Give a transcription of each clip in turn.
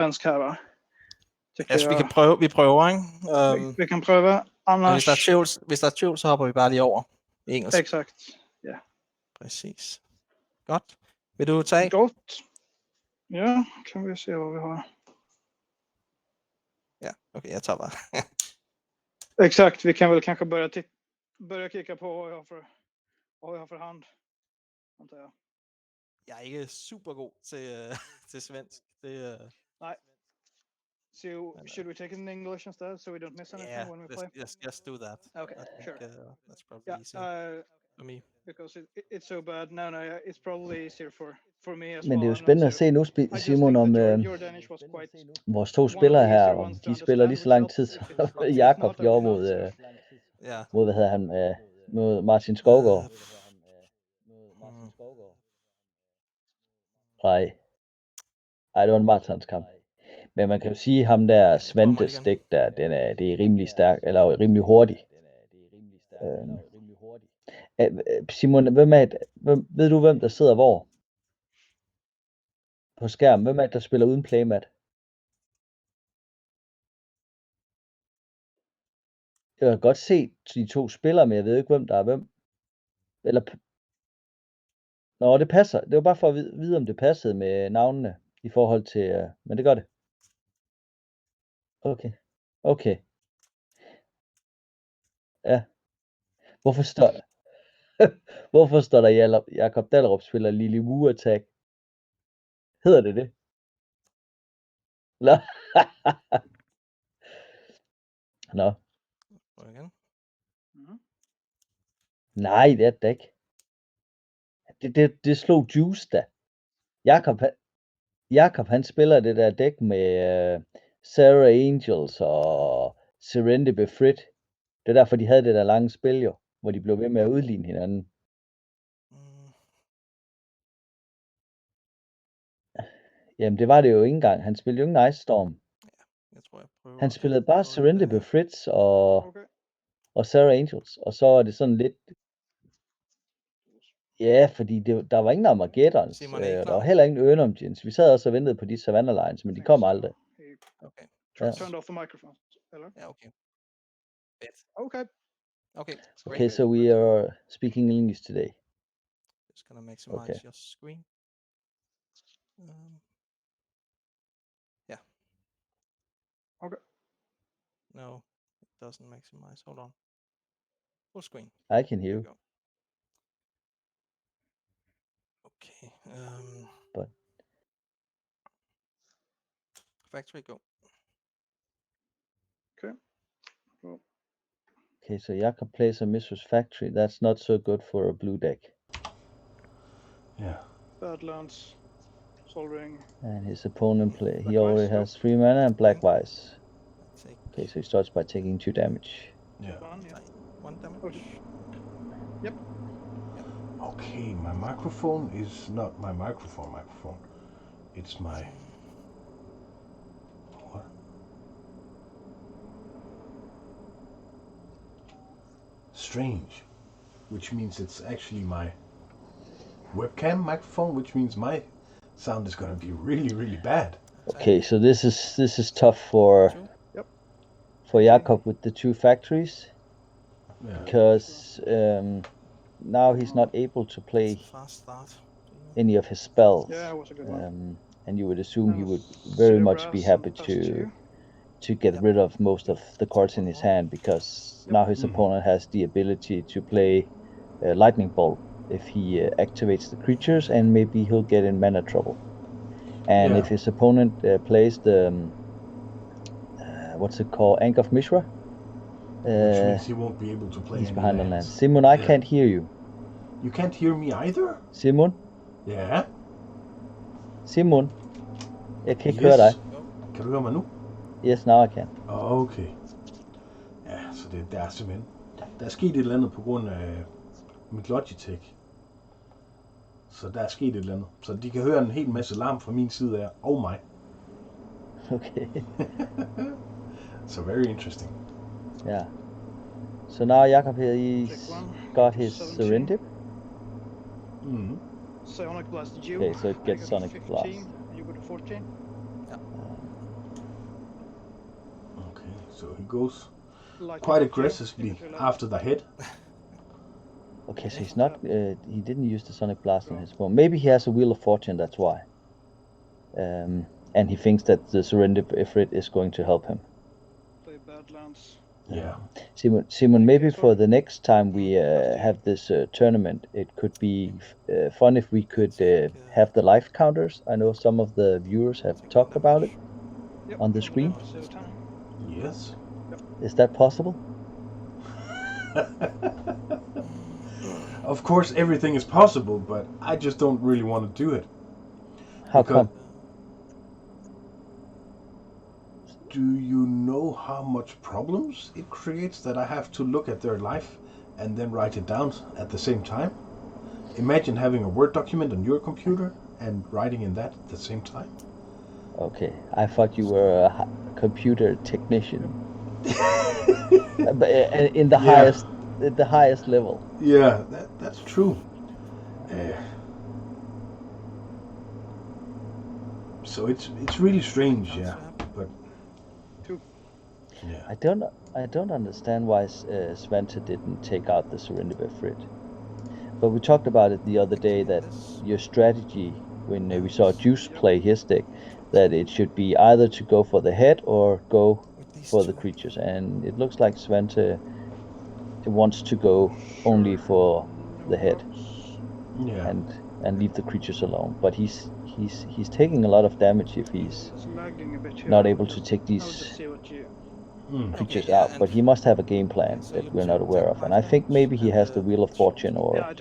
svensk her, va? Altså, vi prøver, ikke? Vi kan prøve. Annars... Hvis der er tvivl, så hopper vi bare lige over engelsk. Exakt, ja. Præcis. Godt. Vil du tage? Godt. Ja, kan vi se, hvad vi har. Ja, okay, jeg tager bare. Exakt, vi kan väl kanske börja kika på vad jag har för hand. Antar jag. Jeg er ikke super god til svensk. Nej. So, should we take it in English instead so we don't miss anything when we play? Yes, just do that. Okay, sure. That's probably easy for me. Because it's so bad. No, it's probably easier for me as well. Men det er jo spændende at se nu, Simon, om vores to spillere her, om de spiller lige så lang tid, som Jakob gjorde mod, hvad hedder han, mod Martin Skovgaard. Nej, det var en marathonskamp. Men man kan jo sige, ham der Svantes dæk der, det er rimelig stærk, eller rimelig hurtig. Simon, ved du hvem der sidder hvor? På skærmen, hvem er det, der spiller uden playmat? Jeg kan godt se de to spillere, men jeg ved ikke, hvem der er hvem. Eller... Nå, det passer. Det var bare for at vide, om det passede med navnene i forhold til... Men det gør det. Okay. Ja. Hvorfor står der Jakob Dahlerup spiller Lille Wu Attack? Hedder det? Nå. Nej, det er det ikke. Det slog Juice da. Jakob han spiller det der dæk med Sarah Angels og Serendipity Frit. Det er derfor, de havde det der lange spil jo, hvor de blev ved med at udligne hinanden. Jamen, det var det jo ikke engang. Han spillede jo ikke Ice Storm. Jeg tror, jeg prøver. Han spillede bare Serendipity Fritz og Sarah Angels. Og så er det sådan lidt... Ja, fordi der var ingen Armageddons. Der var heller ingen Ernomgens. Vi sad også og ventede på de Savannah Lines, men de kom aldrig. Okay. Turned off the microphone. Yeah, okay. Okay, so we are speaking English today. Just gonna maximize your screen. Yeah. Okay. No, it doesn't maximize. Hold on. Full screen. I can hear you. Okay. But factory go. Okay. Well. Okay, so Jakob plays a Mistress Factory. That's not so good for a blue deck. Yeah. Badlands. Sol Ring. And his opponent he already has 3 mana and Black Vice. Okay, so he starts by taking 2 damage. Yeah. 1 damage. Yep. Okay, my microphone is not my microphone. It's my... What? Strange. Which means it's actually my webcam microphone, which means my sound is going to be really, really bad. Okay, so this is tough for Jakob with the 2 factories. Yeah. Because now he's not able to play any of his spells. Yeah, it was a good one. And you would assume he would very much be happy to get rid of most of the cards in his hand, because now his opponent has the ability to play Lightning Bolt if he activates the creatures, and maybe he'll get in mana trouble. And if his opponent plays the what's it called, Ankh of Mishra, which means he won't be able to play. He's behind the land. Simon, I can't hear you. You can't hear me either? Simon? Ja? Simon? Jeg kan ikke høre dig. Kan du høre mig nu? Yes, now I can. Okay. Ja, så der er simpelthen... Der er sket et eller andet på grund af mit Logitech. Så der er sket et eller andet. Så de kan høre en hel masse larm fra min side af, og mig. Okay. So very interesting. Yeah. So now Jakob here, he's got his Serendip. Sonic Blast you. Okay, so it gets Sonic Blast. You go to 14. Yeah. So he goes Lightning quite bolt you aggressively if you like. after the head. Okay, so he's not. He didn't use the Sonic Blast on his phone. Maybe he has a Wheel of Fortune. That's why. And he thinks that the Surrender Ifrit is going to help him. Play Badlands. Yeah. Simon, maybe for the next time we have this tournament, it could be fun if we could have the life counters. I know some of the viewers have talked about it on the screen. Yes. Is that possible? Of course, everything is possible, but I just don't really want to do it. How come? Do you know how much problems it creates that I have to look at their life and then write it down at the same time? Imagine having a Word document on your computer and writing in that at the same time. Okay, I thought you were a computer technician, but in the highest level. Yeah, that's true. So it's really strange, yeah. But yeah, I don't understand why Svante didn't take out the Surrender Ifrit. But we talked about it the other day that your strategy when we saw Juice play his deck, that it should be either to go for the head or go for the creatures, and it looks like Svante wants to go only for the head. yeah. And leave the creatures alone. But he's taking a lot of damage if he's not able to take these creatures out. But he must have a game plan that we're not aware of. And I think maybe he has the Wheel of Fortune or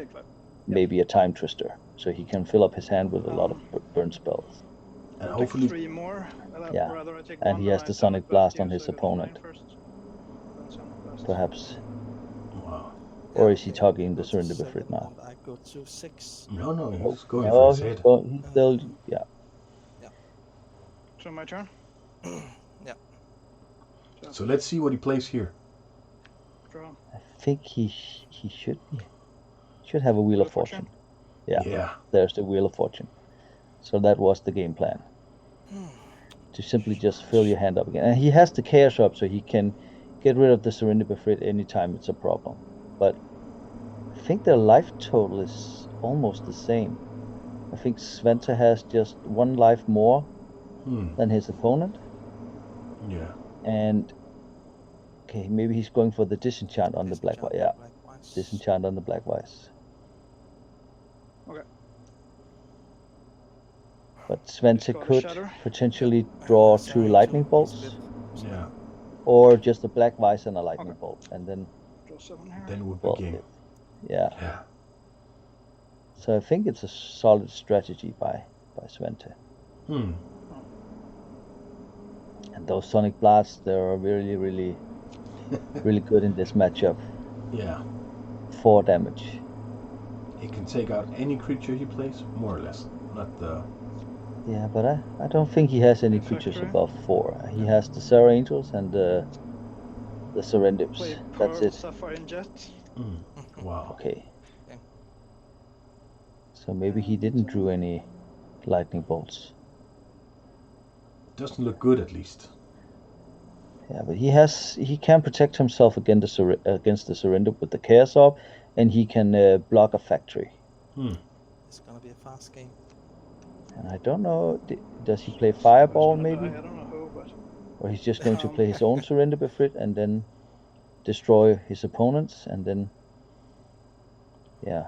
maybe a Time Twister, so he can fill up his hand with a lot of burn spells. And hopefully, 3 more. Yeah, and he has the Sonic Blast on his opponent. Perhaps. Wow. Or is he talking the Surrender Ifrit now? I go to 6. No, he's going for his head. He's still, yeah. So my turn? Yeah. So let's see what he plays here. Draw. I think he should have a Wheel of Fortune. Yeah. There's the Wheel of Fortune. So that was the game plan. To simply just fill your hand up again. And he has the Chaos up, so he can get rid of the Surrender Ifrit anytime it's a problem. But I think their life total is almost the same. I think Svante has just 1 life more than his opponent. Yeah. And okay, maybe he's going for the Disenchant on the black white. Yeah, Disenchant on the black whites. Okay. But Svante could potentially draw 2 lightning bolts. Yeah. Or just a black vice and a lightning bolt, and then it would be game. Yeah. So I think it's a solid strategy by Svante. And those Sonic Blasts, they're really, really, really good in this matchup. Yeah. 4 damage. It can take out any creature he plays, more or less. Not the... Yeah, but I don't think he has any creatures above 4. He has the Serra Angels and the Serendibs. That's it. Sapphire and Jet. Wow. Okay. So maybe he didn't draw any lightning bolts. Doesn't look good, at least. Yeah, but he can protect himself against the Surrender with the Chaos Orb, and he can block a factory. It's gonna be a fast game. And I don't know, does he play Fireball maybe? I don't know who, but... Or he's just going to play his own Surrender Ifrit and then destroy his opponents, and then... Yeah.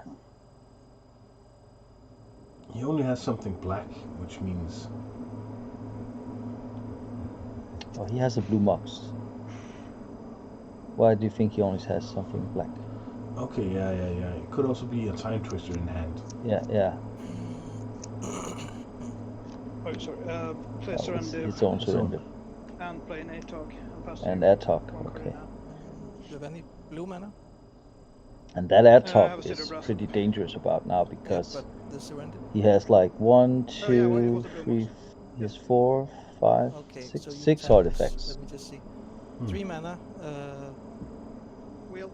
He only has something black, which means... Oh, he has a blue Mox. Why do you think he only has something black? Okay, yeah. It could also be a Time Twister in hand. Yeah. Oh, sorry. Play Surrender. Its own Surrender. And play an Atog. And Atog, okay. Do you have any blue mana? And that Atog is pretty dangerous about now, because he has like 1, 2, 3, he has 4, 5, 6 artifacts. Let me just see. 3 mana. Wheel.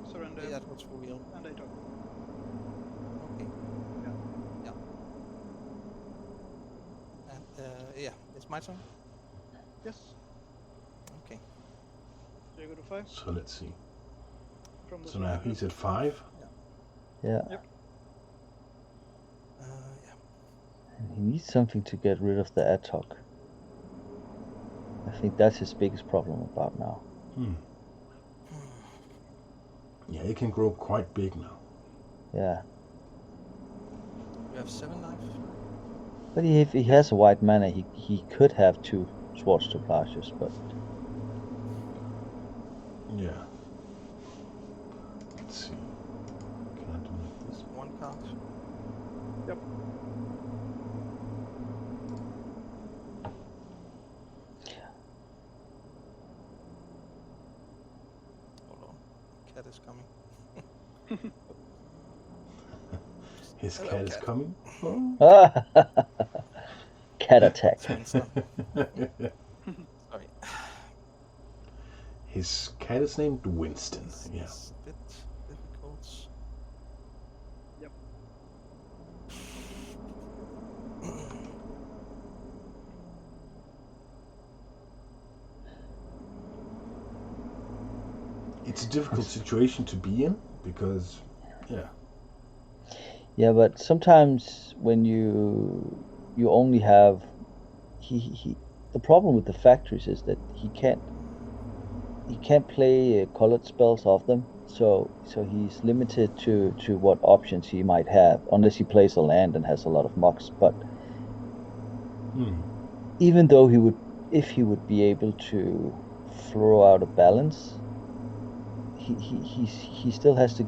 Surrender. Yeah, that was for wheel. And Atog. Okay. Yeah. And it's my turn. Yes. Okay. You go to 5 So let's see. from the So now he's at 5. Yeah. Yep. Yeah. And he needs something to get rid of the Atog. I think that's his biggest problem about now. Yeah, it can grow quite big now. Yeah. We have 7 life. But if he has a white mana, he could have 2 Swords to Plashes, but Yeah. Let's see. Can I do like this? 1 card. Yep. Hold on. Cat is coming. His Hello, cat is cat. coming. Oh. cat attack. Sorry. His cat is named Winston. This Yeah. is a bit difficult. Yep. It's a difficult situation to be in because, Yeah, but sometimes when you only have the problem with the factories is that he can't play colored spells off them, so he's limited to what options he might have unless he plays a land and has a lot of mocks. But even though if he would be able to throw out a balance, he still has to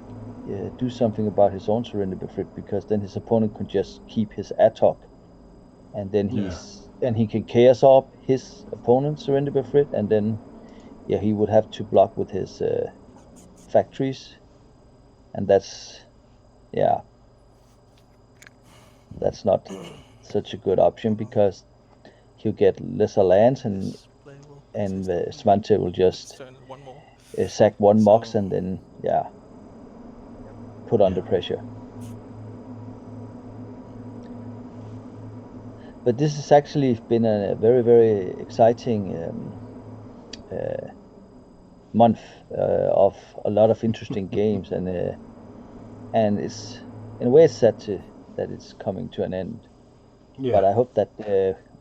do something about his own Surrender Befrit, because then his opponent could just keep his Atog, and then he can Chaos Orb his opponent's Surrender Befrit, and then he would have to block with his factories, and that's not such a good option because he'll get lesser lands, and Svante will just one more. sack 1 Mox and then put under pressure. But this has actually been a very, very exciting month of a lot of interesting games, and it's in a way it's sad that it's coming to an end. Yeah. But I hope that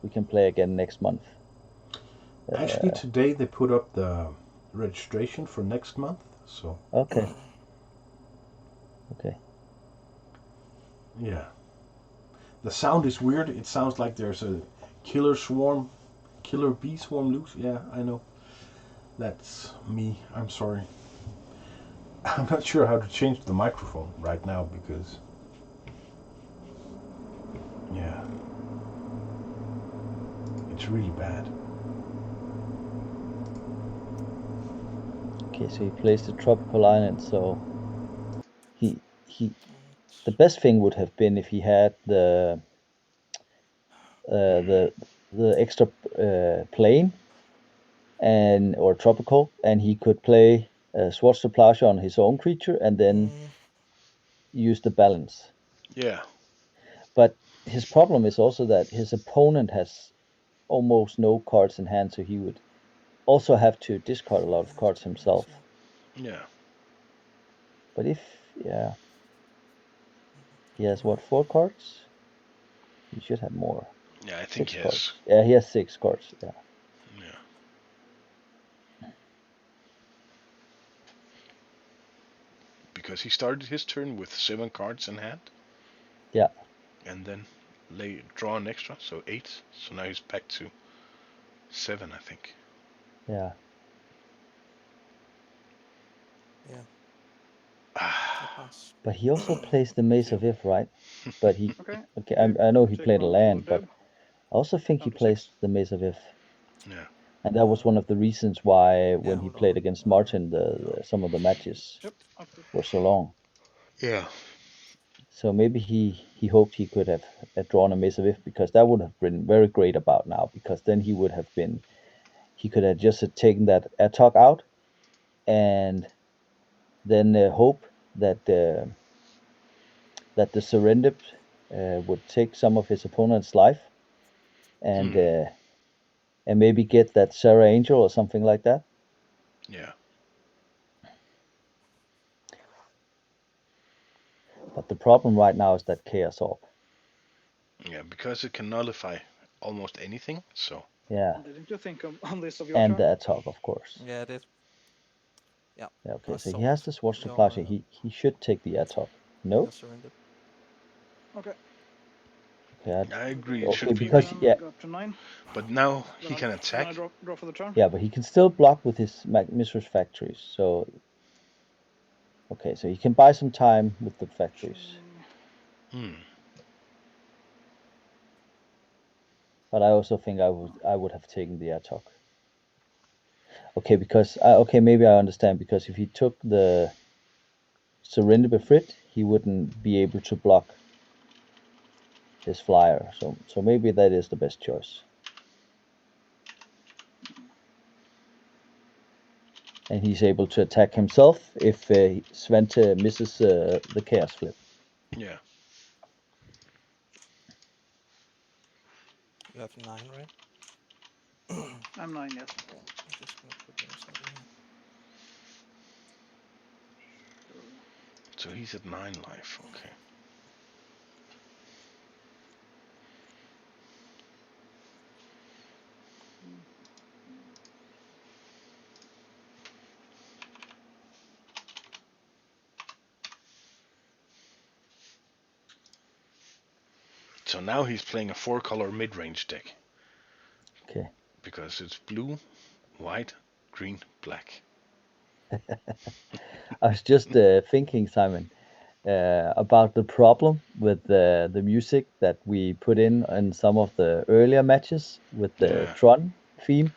we can play again next month. Actually, today they put up the registration for next month. So. Okay. Yeah. The sound is weird. It sounds like there's a killer bee swarm loose. Yeah, I know. That's me. I'm sorry. I'm not sure how to change the microphone right now because, it's really bad. Okay, so he plays the tropical island. So the best thing would have been if he had the extra plane or tropical, and he could play Swords to Plasher on his own creature and then use the balance. Yeah. But his problem is also that his opponent has almost no cards in hand, so he would also have to discard a lot of cards himself. Yeah. But if he has 4 cards? He should have more. Yeah, I think 6 he cards. has. Yeah, he has 6 cards. Yeah. Because he started his turn with 7 cards in hand. Yeah. And then draw an extra, so 8. So now he's back to 7, I think. Yeah. But he also plays the Maze of If, right? But he I know he played a land, but I also think he plays the Maze of If. Yeah. And that was one of the reasons why when he played against Martin, some of the matches were so long. Yeah. So maybe he hoped he could have drawn a Maze of If, because that would have been very great about now, because then he could have just taken that Atog out and then hope that the Surrender would take some of his opponent's life, and maybe get that Sarah Angel or something like that. Yeah. But the problem right now is that Chaos Orb. Yeah, because it can nullify almost anything. So Yeah, Didn't you think on this of your and turn? the Atog, of course. Yeah, it is. Yeah. Yeah, okay, so he Assault. has the Swords to Your, Plowshare. He should take the Atog. No? Your surrender. Okay. Okay, I agree. It Okay, should be because B. yeah, Go up to 9. But now he Then can I attack. draw for the turn. yeah, but he can still block with his Mistress Factories. So, okay, so he can buy some time with the factories. But I also think I would have taken the Atog. Okay, because okay, maybe I understand, because if he took the Surrender Befrit, he wouldn't be able to block his flyer. So maybe that is the best choice. And he's able to attack himself if Svante misses the Chaos Flip. Yeah. You have 9, right? I'm 9, yes. I'm just gonna put yours over here. So he's at 9 life. Okay. So now he's playing a 4-color mid-range deck. Okay. Because it's blue, white, green, black. I was just thinking, Simon, about the problem with the music that we put in some of the earlier matches with the Tron theme.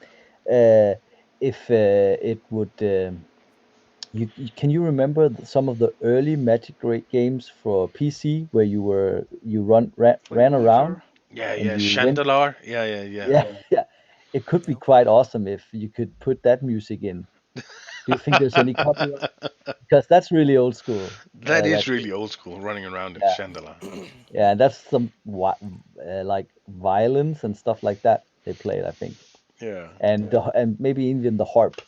If it would, can you remember some of the early Magic games for PC where you ran around? Yeah, and yeah, you Chandelar. Yeah. It could be quite awesome if you could put that music in. Do you think there's any copyright? Because that's really old school. That is really old school, running around in Chandelar. Yeah, and that's some like violins and stuff like that they played, I think. Yeah. And maybe even the harp.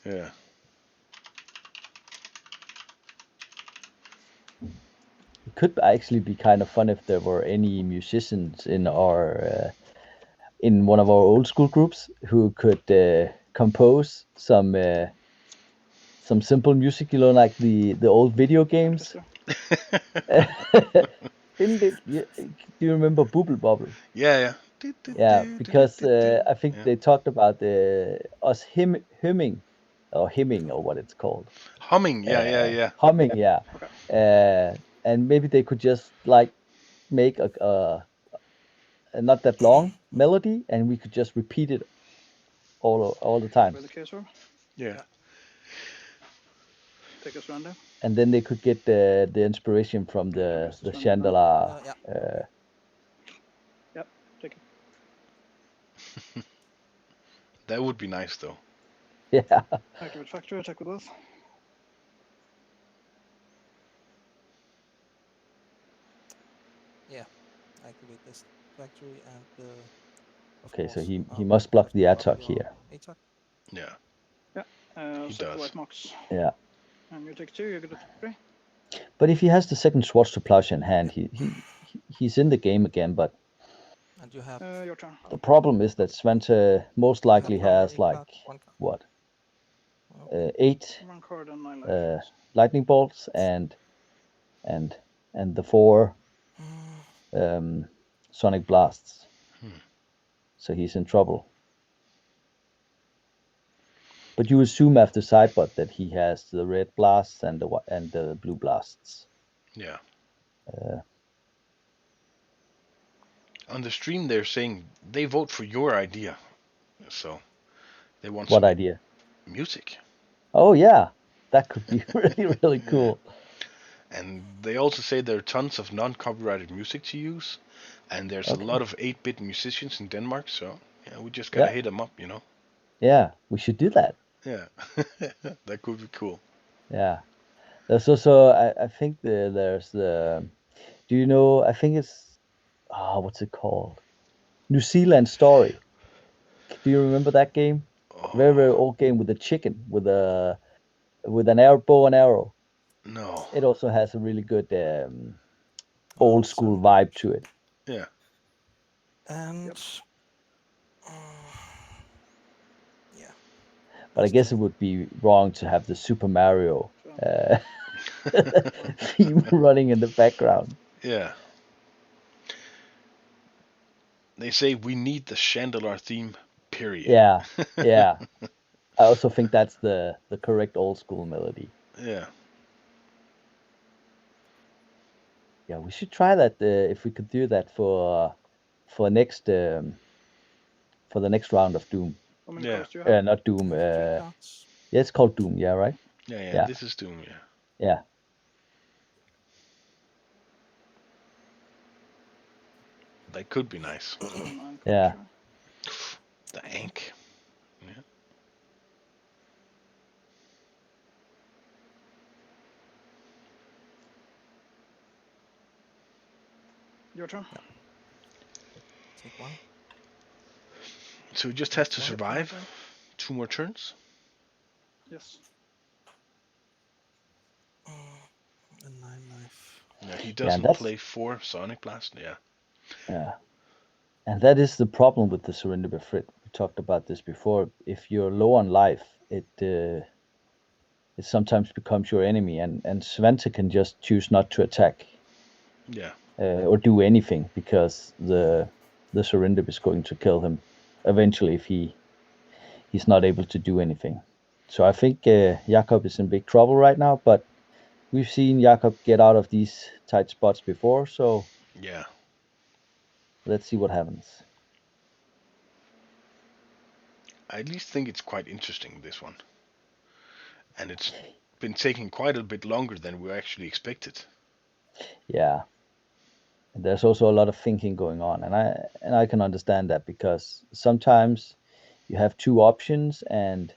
Yeah. It could actually be kind of fun if there were any musicians in our in one of our old school groups who could compose some simple music, like the old video games. Do you remember Bubble Bobble? Yeah. Yeah, because I think they talked about us hymning or what it's called. Humming, yeah. Humming, yeah. And maybe they could just like make a not that long melody, and we could just repeat it all the time. Yeah. Take us around there. And then they could get the inspiration from the Chandelar. Yep, take it. That would be nice, though. Yeah. Activate factory, attack with both. Yeah, activate this factory and the. Okay, so he must block the Atog here. Atog? Yeah. Yeah. He So does. white marks. Yeah. And you take 2, you get a 3. But if he has the second Swords to Plowshare in hand, he's in the game again. But and you have your turn. The problem is that Svante most likely has like what 8 1 card and 9 life. lightning bolts and the 4 sonic blasts. So he's in trouble. But you assume after sideboard that he has the red blasts and the blue blasts. Yeah. On the stream, they're saying they vote for your idea, so they want what idea? Music. Oh yeah, that could be really cool. And they also say there are tons of non-copyrighted music to use, and there's a lot of 8-bit musicians in Denmark. So yeah, we just gotta hit them up, Yeah, we should do that. Yeah, that could be cool. Yeah, there's also I think there's the. Do you know? I think it's what's it called? New Zealand Story. Do you remember that game? Very old game with a chicken with an arrow, bow and arrow. No. It also has a really good old school vibe to it. Yeah. And yeah. But I guess it would be wrong to have the Super Mario theme running in the background. Yeah. They say we need the Chandelier theme, period. Yeah, yeah. I also think that's the correct old school melody. Yeah. Yeah, we should try that if we could do that for next for the next round of Doom. How many Yeah. cards do you have? Not Doom. 2 cards. Yeah, it's called Doom. Yeah, right. Yeah. Yeah. This is Doom. Yeah. Yeah. That could be nice. Yeah. The Ankh. Yeah. Your turn. Take one. So he just has to One survive attack. 2 more turns. Yes. A 9-life. Yeah, he and doesn't that's- play 4 Sonic Blast. Yeah. Yeah. And that is the problem with the Surrender Befrit. We talked about this before. If you're low on life, it sometimes becomes your enemy, and Svante can just choose not to attack Yeah. or do anything because the Surrender is going to kill him eventually if he's not able to do anything. So I think Jakob is in big trouble right now, but we've seen Jakob get out of these tight spots before, so Yeah. let's see what happens. I at least think it's quite interesting, this one. And it's been taking quite a bit longer than we actually expected. Yeah. And there's also a lot of thinking going on, and I can understand that because sometimes you have 2 options and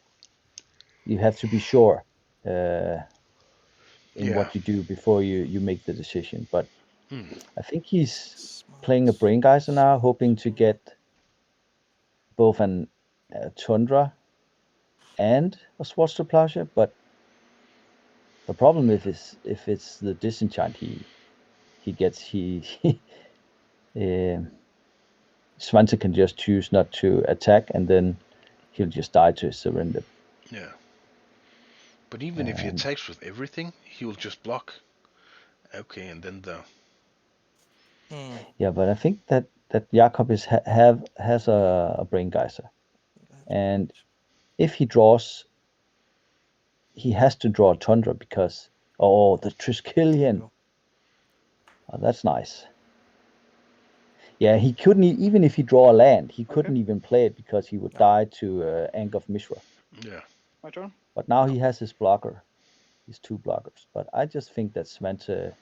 you have to be sure in what you do before you make the decision. But I think he's playing a Brain Geyser now, hoping to get both an Tundra and a Swatster Plowshare. But the problem is if it's the Disenchant he gets, Svante can just choose not to attack, and then he'll just die to his Surrender. Yeah. But even if he attacks with everything, he will just block. Okay, and then the... Yeah, but I think that Jakob has a Brain Geyser, and if he draws, he has to draw a Tundra because the Triskelion. Oh, that's nice. Yeah, he couldn't even if he draw a land, he couldn't even play it because he would die to Ankh of Mishra. Yeah. My turn. But now he has his blocker, his 2 blockers. But I just think that Svante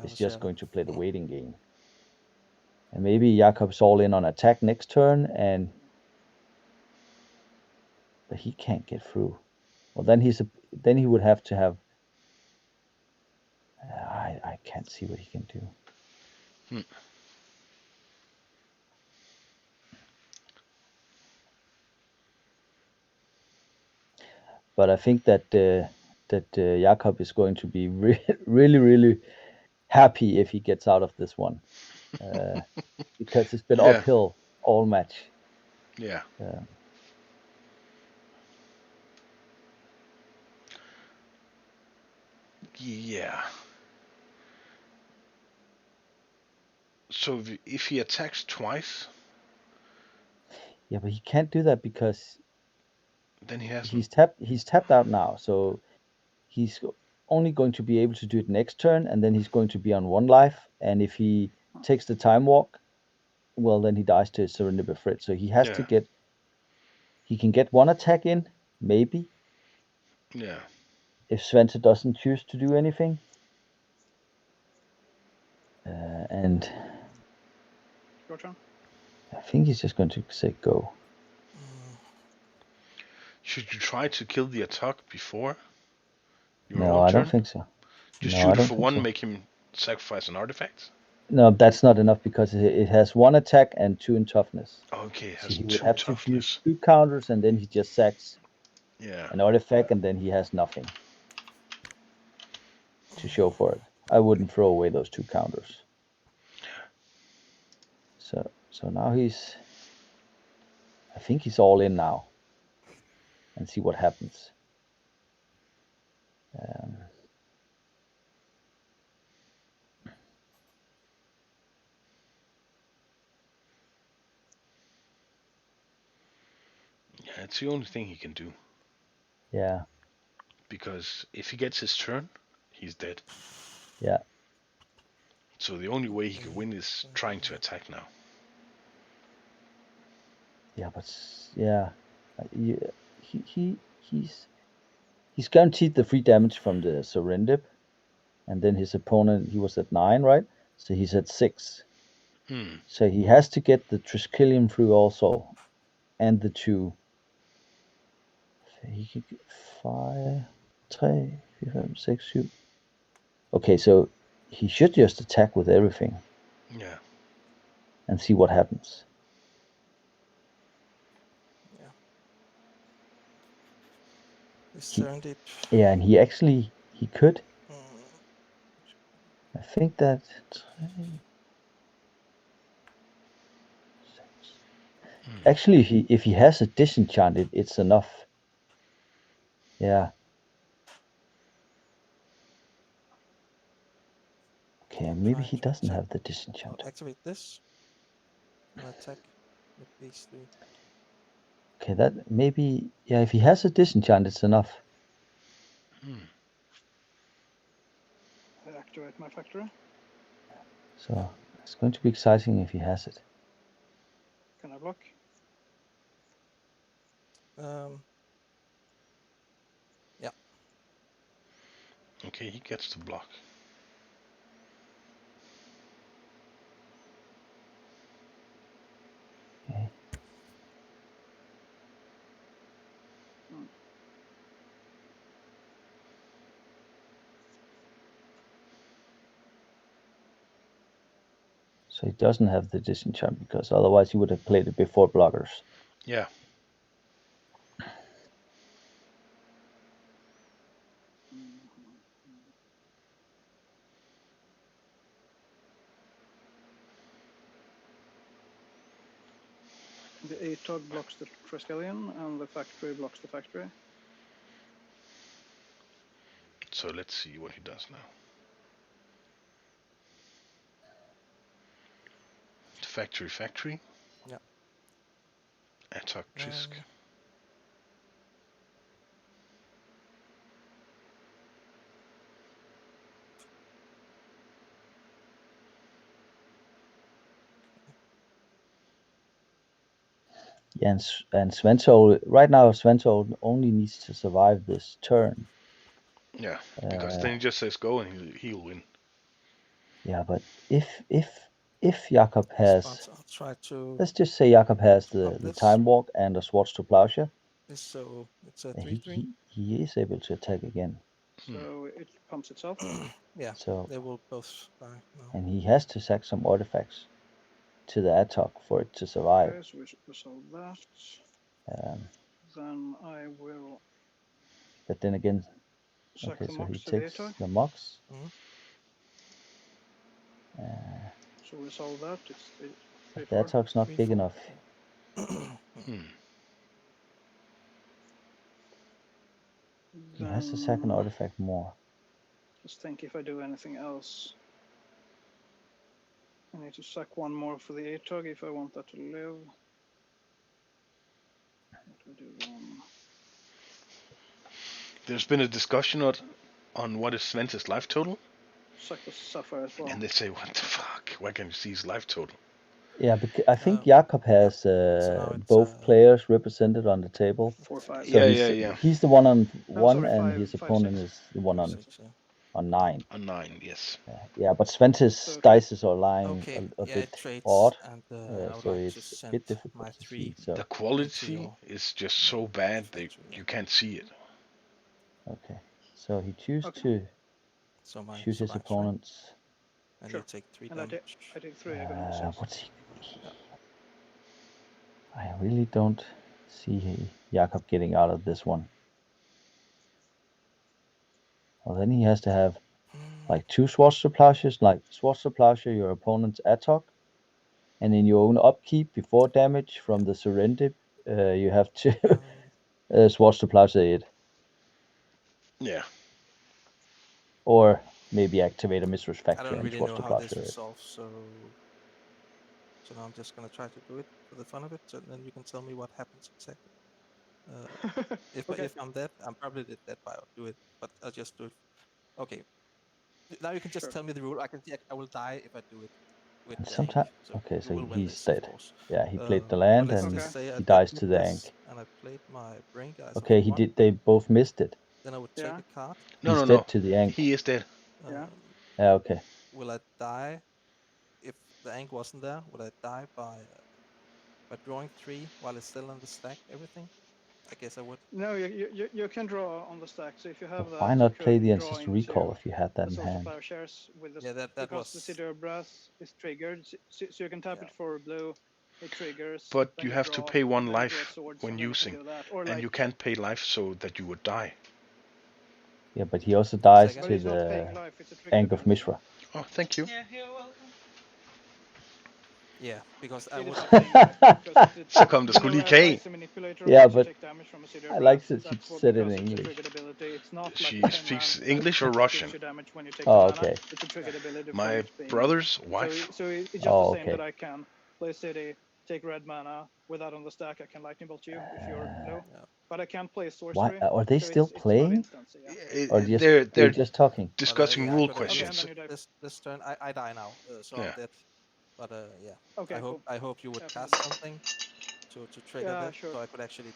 is just going to play the waiting game. And maybe Jakob's all in on attack next turn, but he can't get through. Well, then he would have to have. I can't see what he can do. But I think that Jakob is going to be really, really happy if he gets out of this one, because it's been uphill all match. Yeah. Yeah. So if he attacks twice... Yeah, but he can't do that because then he's tapped out now. So he's only going to be able to do it next turn, and then he's going to be on 1 life. And if he takes the time walk, well, then he dies to his Surrender Befrit. So he has to get... He can get 1 attack in, maybe. Yeah. If Svante doesn't choose to do anything. And Your turn. I think he's just going to say go. Should you try to kill the Atog before your No, own I turn? don't think so. Just No, shoot I it don't for think 1, so. make him sacrifice an artifact? No, that's not enough because it has 1 attack and 2 in toughness. Okay, it So has he 2 would have toughness. to use 2 counters, and then he just sacks Yeah. an artifact, and then he has nothing. to show for it. I wouldn't throw away those 2 counters. So now I think he's all in now, and see what happens. Yeah, it's the only thing he can do. Yeah. Because if he gets his turn, he's dead. Yeah. So the only way he can win is trying to attack now. Yeah, but he's guaranteed the 3 damage from the Serendip, and then his opponent, he was at 9, right? So he's at 6. So he has to get the Triskelion through also, and the 2. He could get 5, 3, 4, 5, 6, 7. Okay, so he should just attack with everything. Yeah. And see what happens. Yeah. Serendip. Yeah, and he could. I think that. Actually, if he has a disenchanted, it's enough. Yeah. Okay, maybe he doesn't have the disenchant. I'll activate this and attack with these 3. Okay, that maybe, yeah, if he has a disenchant, it's enough. I activate my factory. So it's going to be exciting if he has it. Can I block? Yeah. Okay, he gets to block. Okay. So he doesn't have the disenchant because otherwise he would have played it before blockers. Yeah. The Atog blocks the Triskelion and the factory blocks the factory. So let's see what he does now. Factory. Yeah. Atog Trisk. Yeah, and Svante, right now Svante only needs to survive this turn. Yeah, because then he just says go and he'll win. Yeah, but if Jakob has, I'll try to. Let's just say Jakob has the time walk and a Swords to Plowshare. So it's a 3/3. He is able to attack again. So it pumps itself. Yeah. So they will both die now. And he has to sack some artifacts to the Atog for it to survive. Okay, so we resolve that. Then I will. But then again, sack okay, the so he Mox to the takes Atog. the Mox. So resolve that. It's the Atog's not big enough. He has to sack an artifact more. Just think if I do anything else. I need to sack one more for the Atog if I want that to live. What do I do then? There's been a discussion on what is Svente's life total. Sack the Sapphire as well. And they say, what the fuck? Why can't you see his life total? Yeah, because I think Jakob has both players represented on the table. 4, 5. So Yeah. He's the one on 1, sorry, and 5, his 5, opponent 6. is the one on 9. On 9, yes. Yeah, but Svente's dices are lying a bit odd, and, so it's a bit difficult to see. So. The quality is just so bad that you can't see it. Okay, so he chooses to choose his opponents. And you take 3 damage. I take 3. What's he? I really don't see Jakob getting out of this one. Well, then he has to have like 2 Schwarze Plashes, like Schwarze Plasher your opponent's Atog, and in your own upkeep before damage from the surrender, you have to Schwarze Plasher it. Yeah. Or maybe activate a Mistress I Factory don't and really know Schwarze how this Plasher it. resolves, so now I'm just gonna try to do it for the fun of it, so then you can tell me what happens exactly. If I'm dead, I'm probably dead by I'll do it, but I'll just do it. Okay. Now you can just tell me the rule. I can see I will die if I do it with the Ankh. Sometimes So okay, you so will win he's this, of dead. course. Yeah, he played the But land let's and just say I he did dies miss to the this, Ankh. and I played my brain guys Okay, of 1. they both missed it. Then I would take a card. He's dead to the Ankh. He is dead. Yeah, okay. Will I die if the Ankh wasn't there? Would I die by drawing 3 while it's still on the stack? Everything? I guess I would. No, you can draw on the stack. So if you have that, Why not you play could the draw Ancestor Recall into if you had that the in source of hand? plowshares with the that because the was City of Brass is triggered, so you can tap it for blue. It triggers. But then you have to draw, pay 1 and then you draw life swords, when and then using, you can do that. Or and like, you can't pay life so that you would die. Yeah, but he also dies Second. to but he's not the paying life. It's a trigger Ankh of ability. Mishra. Oh, thank you. Yeah, you're welcome. Yeah, because I It is would. not paying life because Så kom der you skulle know, lige kage. as a manipulator, Yeah, once you but take damage from a City I of like Brass, that she that's what, said it in because it's a English. triggered ability. It's not like She the 10 speaks land English or that Russian? gives you damage when you take Oh, the mana. okay. It's a triggered ability from My its being. brother's wife. So it's just Oh, the same okay. that I can play City, take red mana, with that on the stack, I can lightning bolt you if you're low. Yeah. But I can't play Why sorcery. are they so still it's playing? about instance, yeah. Or They're they're just talking? discussing Yeah, rule I could questions. Okay, and then you this turn. I die now, so I'm dead. But yeah, Okay, cool. I hope you would Yeah, cast something to trigger Yeah, that, sure. so I could actually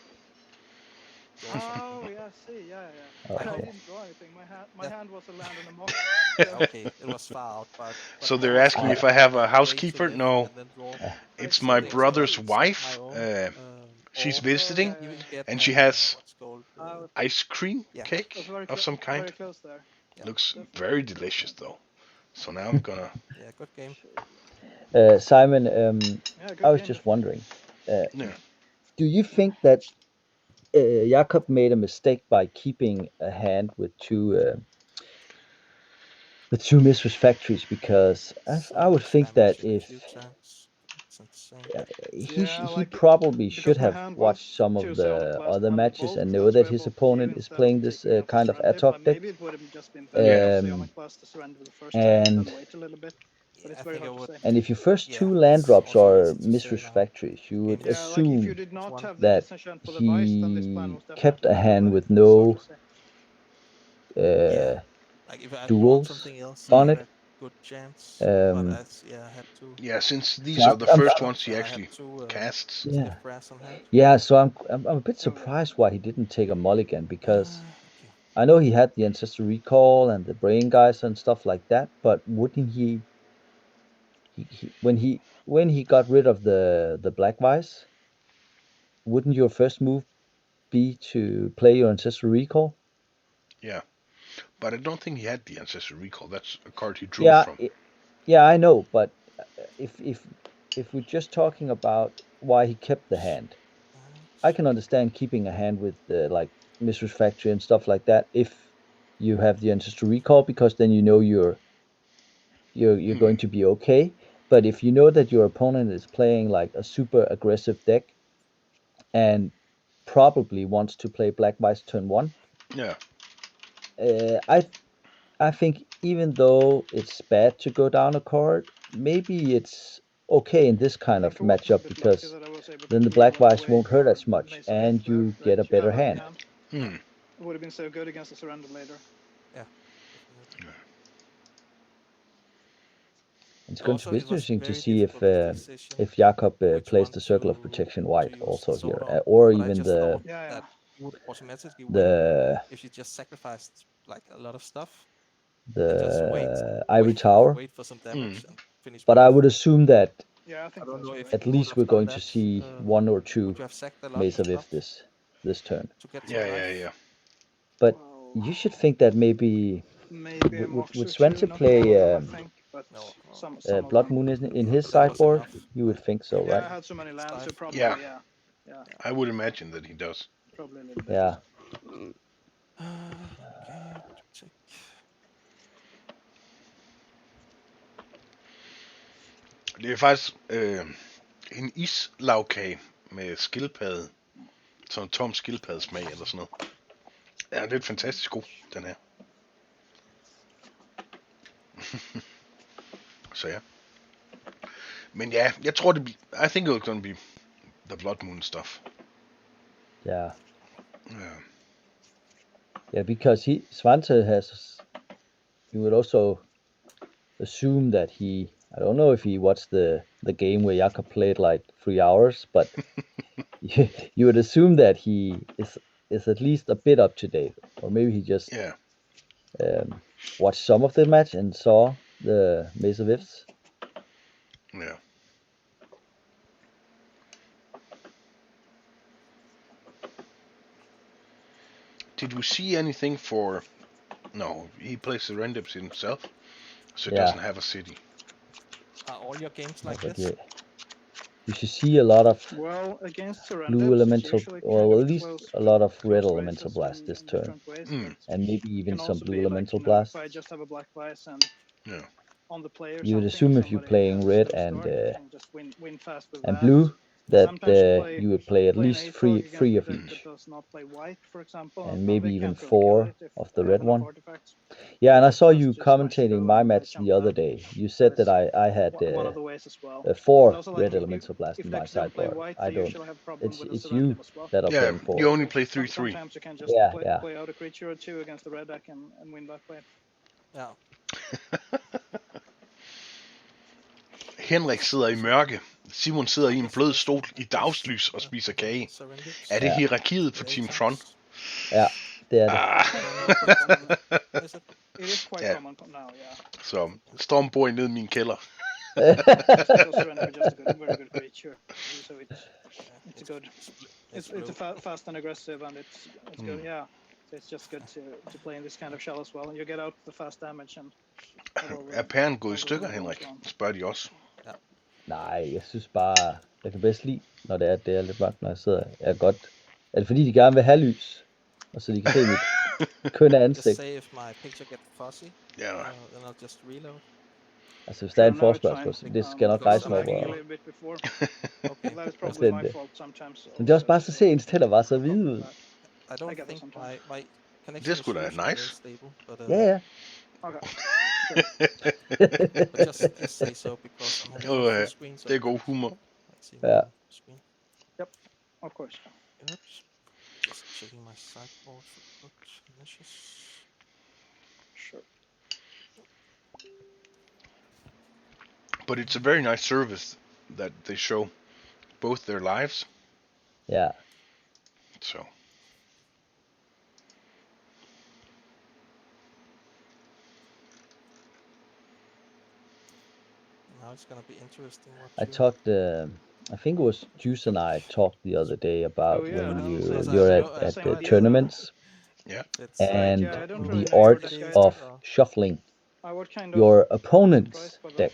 draw Oh, something. yeah, see, yeah. Okay. I didn't draw anything. My hand was a land and a mock. Okay, it was far out, but So I they're would asking say if I have a way to housekeeper. left No, and then draw it's I my see. brother's stack wife. my own, She's or visiting, even get and she has what's called ice cream yeah. cake That's very of some kind. Very close there. Yeah. Looks Definitely. very delicious though. So now I'm gonna. Yeah, good game. Simon, Yeah, I was game, just wondering, Yeah. do you think that Jakob made a mistake by keeping a hand with two Mistress Factories? Because I would think that if he probably should have watched some of the other matches and know that his opponent is playing this kind of Atog deck. Maybe it would have just been Yeah. to surrender the first time and then wait a little bit. But it's very hard to say. And if your first Yeah, 2 land it's drops also are easy to say Mistress now. Factories, you would Yeah, like if you assume did not have the that disenchant for the vice, then this plan he was definitely kept a better, hand but with it's hard no to say. Like if I had drawn duels something else, on I it. had a good chance. But I had to. Yeah, since these So are the I'm first ones he And I had actually two casts. yeah. brass on hand. Yeah, so I'm a bit surprised why he didn't take a mulligan, because Okay. I know he had the Ancestor Recall and the Brain Geyser and stuff like that, but wouldn't he when he got rid of the Black Vice, wouldn't your first move be to play your Ancestor Recall? Yeah, but I don't think he had the Ancestor Recall. That's a card he drew Yeah, from. yeah, I know, but if we're just talking about why he kept the hand, I can understand keeping a hand with like Mistress Factory and stuff like that if you have the Ancestor Recall, because then you know you're going to be okay. But if you know that your opponent is playing like a super aggressive deck and probably wants to play Black Vice turn 1, Yeah. I think even though it's bad to go down a card, maybe it's okay in this kind of matchup, because then the Black Vice won't hurt as much and you get a better hand. It would have been so good against the surrender later. Yeah. It's going to be interesting to see if Jakob plays the Circle of Protection white also here, or even the would automatically the if she just sacrificed like a lot of stuff. the Ivory Tower. Wait for some damage and finish. But I would assume that I don't know if at least we're going to see 1 or 2 Mace of If this turn. Yeah. But you should think that maybe would Svante play Blood Moon in his sideboard? You would think so, right? I had so many lands, so probably Yeah. Yeah. I would imagine that he does. Probably a little bit. Yeah. Okay, check. Det er faktisk en islagkage med skildpadde. Sådan en tom skildpaddesmag eller sådan noget. Ja, det er fantastisk god, den her. Så ja. Men ja, jeg tror det I think it's gonna be the Blood Moon stuff. Yeah. Yeah. Yeah, because Svante has, you would also assume that I don't know if he watched the game where Jakob played like 3 hours, but you would assume that he is at least a bit up to date, or maybe he just watched some of the match and saw the Maze of Ifs. Yeah. Did we see anything for? No, he plays the randoms himself, so it doesn't have a city. Are all your games like But this? you should see a lot of against blue elemental, or at least a lot of red elemental blast this turn, and maybe even some blue elemental blast. If I just have a black bias and on the play or You would something, assume if you're playing red and just win fast with and that. blue, that Sometimes you would play at play an least Atog three of against a each, deck that does not play white, for example, and maybe they even can't really 4 kill it if of the they red have enough one. artifacts. Yeah, and I saw That's you just much to commentating go my match jump the other out. day. You said that I had One of the ways as well. 4 And also, like, red if elemental blast if in my decks don't play sideboard. white, I they don't. usually have problem with the It's you Serendim as well. that are Yeah, playing 4. you only play 3/3. Sometimes you can just play out a creature or two against the red deck and win that way. Yeah. Henrik sidder i mørke. Simon sidder i en blød stol i dagslys og spiser kage. Er det hierarkiet for Team Tron? Ja, det er det. It is quite common now, yeah. Så Storm bor nede i min kælder. Surrender is just a very good creature. So it's good. It's a fast and aggressive, and it's good. Yeah, so it's just good to play in this kind of shell as well. You get out the fast damage and. Er pæren gået i stykker, Henrik? Spørger de også. Ja. Nej, jeg synes bare, jeg kan bedst lide, når det er lidt mørkt, når jeg sidder. Er det fordi, de gerne vil have lys, og så de kan se mit kønne ansigt? Just say if my picture gets fuzzy, then I'll just reload. Altså, hvis der er en forspørgsel, det skal nok rejse mig over. Men det er også bare så se, ens tænder var så hvide ud. I don't think my connection Det skulle da nice. Stable, but, Ja. Okay. but just say so because I'm on full screen. So det er god humor. Ja. Yep, of course. Oops. Just checking my sideboard for good finishes. Sure. But it's a very nice service that they show both their lives. Yeah. So. Now it's gonna be interesting. I talked. I think it was Juice and I talked the other day about when you're at the tournaments. Yeah. And the art of shuffling your opponent's deck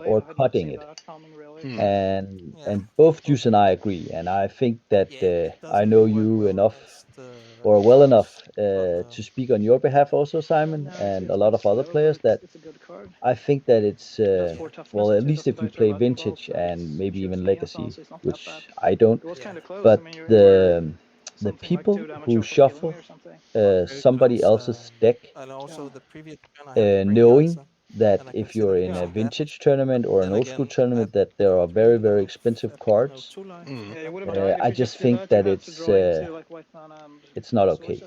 or cutting it. And both Juice and I agree. And I think that I know you enough or well enough to speak on your behalf also, Simon, and a lot of other players, that I think that it's, well, at least if you play Vintage and maybe even Legacy, which I don't, but the people who shuffle somebody else's deck, knowing that if you're in a Vintage tournament or an old school tournament, that there are very, very expensive cards, I just think that it's not okay.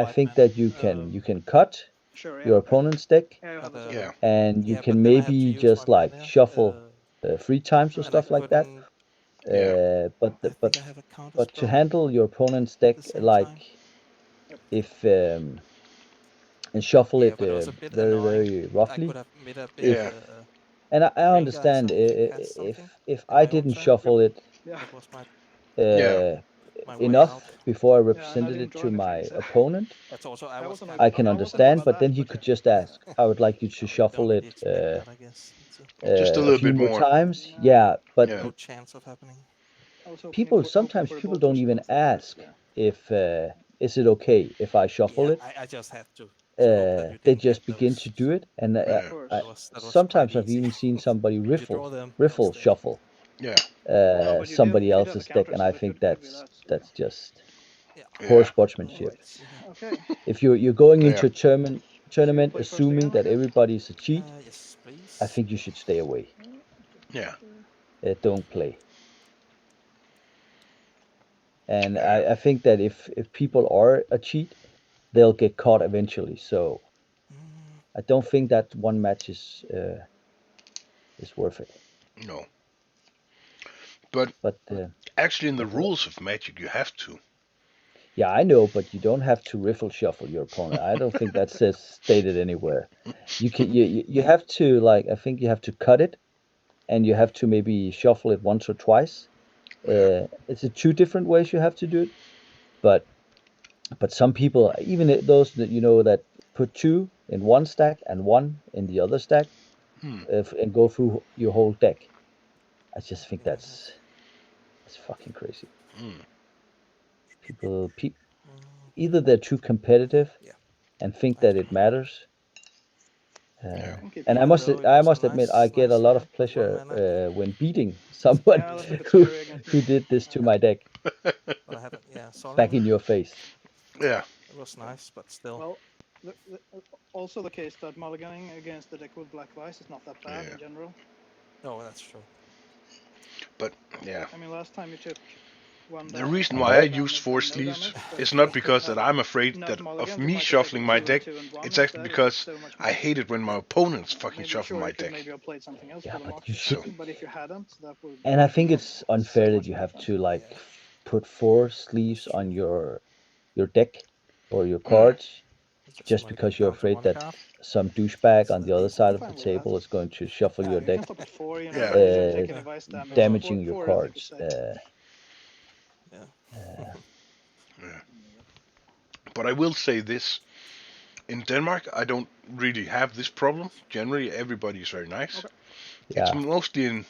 I think that you can cut your opponent's deck, and you can maybe just like shuffle 3 times or stuff like that. But to handle your opponent's deck, like if and shuffle it very, very roughly. And I understand if I didn't shuffle it enough before I represented it to my opponent, I can understand. But then he could just ask, "I would like you to shuffle it just a little few bit more times." Yeah, but no chance of happening. Sometimes people don't even ask if is it okay if I shuffle it. I just have to. they just begin to do it, and Of course. That was sometimes quite I've easy. even seen somebody You draw them riffle instead. shuffle Yeah. But you somebody did have else's a deck, counter, and so I it think could be that, so- that's just Yeah. poor Yeah. sportsmanship. Anyways, okay. If you're going into Yeah. a tournament play first assuming again, that okay? everybody's a cheat, Yes, please. I think you should stay away. Yeah. Don't play. And Yeah. I think that if people are a cheat, they'll get caught eventually. So Mm, I don't think that one match is worth it. No. But But actually, in the rules of Magic, you have to. yeah, I know, but you don't have to riffle shuffle your opponent. I don't think that says stated anywhere. You have to, like, I think you have to cut it, and you have to maybe shuffle it once or twice. Yeah. It's two different ways you have to do it, but some people, even those that that put two in one stack and one in the other stack, Hmm. and go through your whole deck. I just think yeah, that's fucking crazy. Hmm. People, mm, either they're too competitive Yeah. and think I that agree. it matters. Yeah. Okay, And I Even must though it I was a must admit I nice- get a nice lot of hand, one pleasure mana. when beating somebody Yeah, that's a bit who scary against who me. did this to my deck But I haven't. Yeah, sorry. back in your face. Yeah. It was nice, but still. Well, also the case that mulliganing against the deck with black vice is not that bad Yeah. in general. No, that's true. But yeah. I mean, last time you took one The damage, reason And why I that- use no 4 damage, sleeves but is if not you because had that I'm afraid not that of mulliganed, you me might have shuffling taken my 2 and deck. 2 and 1 It's actually instead, because so much I more. hate it when my opponents fucking Maybe shuffle sure my you could deck. maybe have played something else Yeah, for the but mark you or should- something, but if you hadn't, that would. And I think make it's so unfair much that you more have difference. to like Yeah. put 4 sleeves on your deck or your Hmm. cards I just just wanna because get you're down to afraid one that card. some douchebag It's on the that other easy. side I'm of the fine with that. table is going to shuffle Yeah, your you deck, can stop at 4, Yeah. instead of taking Yeah. a vice damage. damaging your 4 I think is cards. safe. Yeah. Yeah. But I will say this. In Denmark, I don't really have this problem. Generally, everybody is very nice. Okay. It's Yeah, mostly in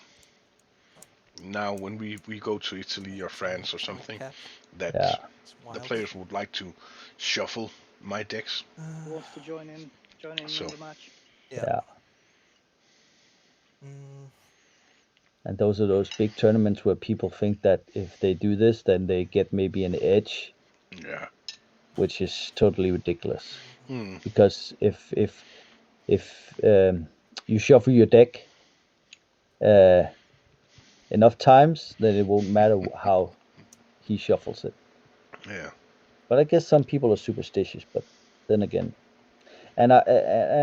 now when we go to Italy or France or My something cat that yeah. is the wild. players would like to shuffle my decks. Who wants to join in So- the match? Yeah. Yeah. Mm, And those are those big tournaments where people think that if they do this, then they get maybe an edge, Yeah. which is totally ridiculous. Hmm. Because if you shuffle your deck enough times, then it won't matter how he shuffles it. Yeah. But I guess some people are superstitious. But then again, and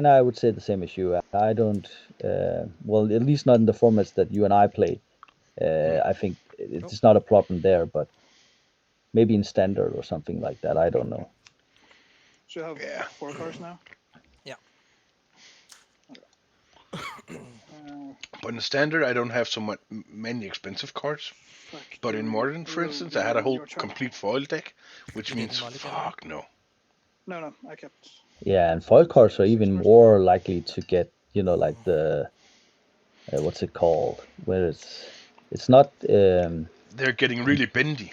I would say the same as you. I don't. Well, at least not in the formats that you and I play. I think it's not a problem there, but maybe in standard or something like that. I don't know. So you have Yeah. 4 cards now. Yeah. But in standard, I don't have so much many expensive cards. Fuck. But in modern, for instance, I had a whole complete foil deck, which You means didn't mulligan? fuck no. No, I kept. Yeah, and foil cards are even Six more likely to get, like the what's it called? Where it's not They're getting really bendy.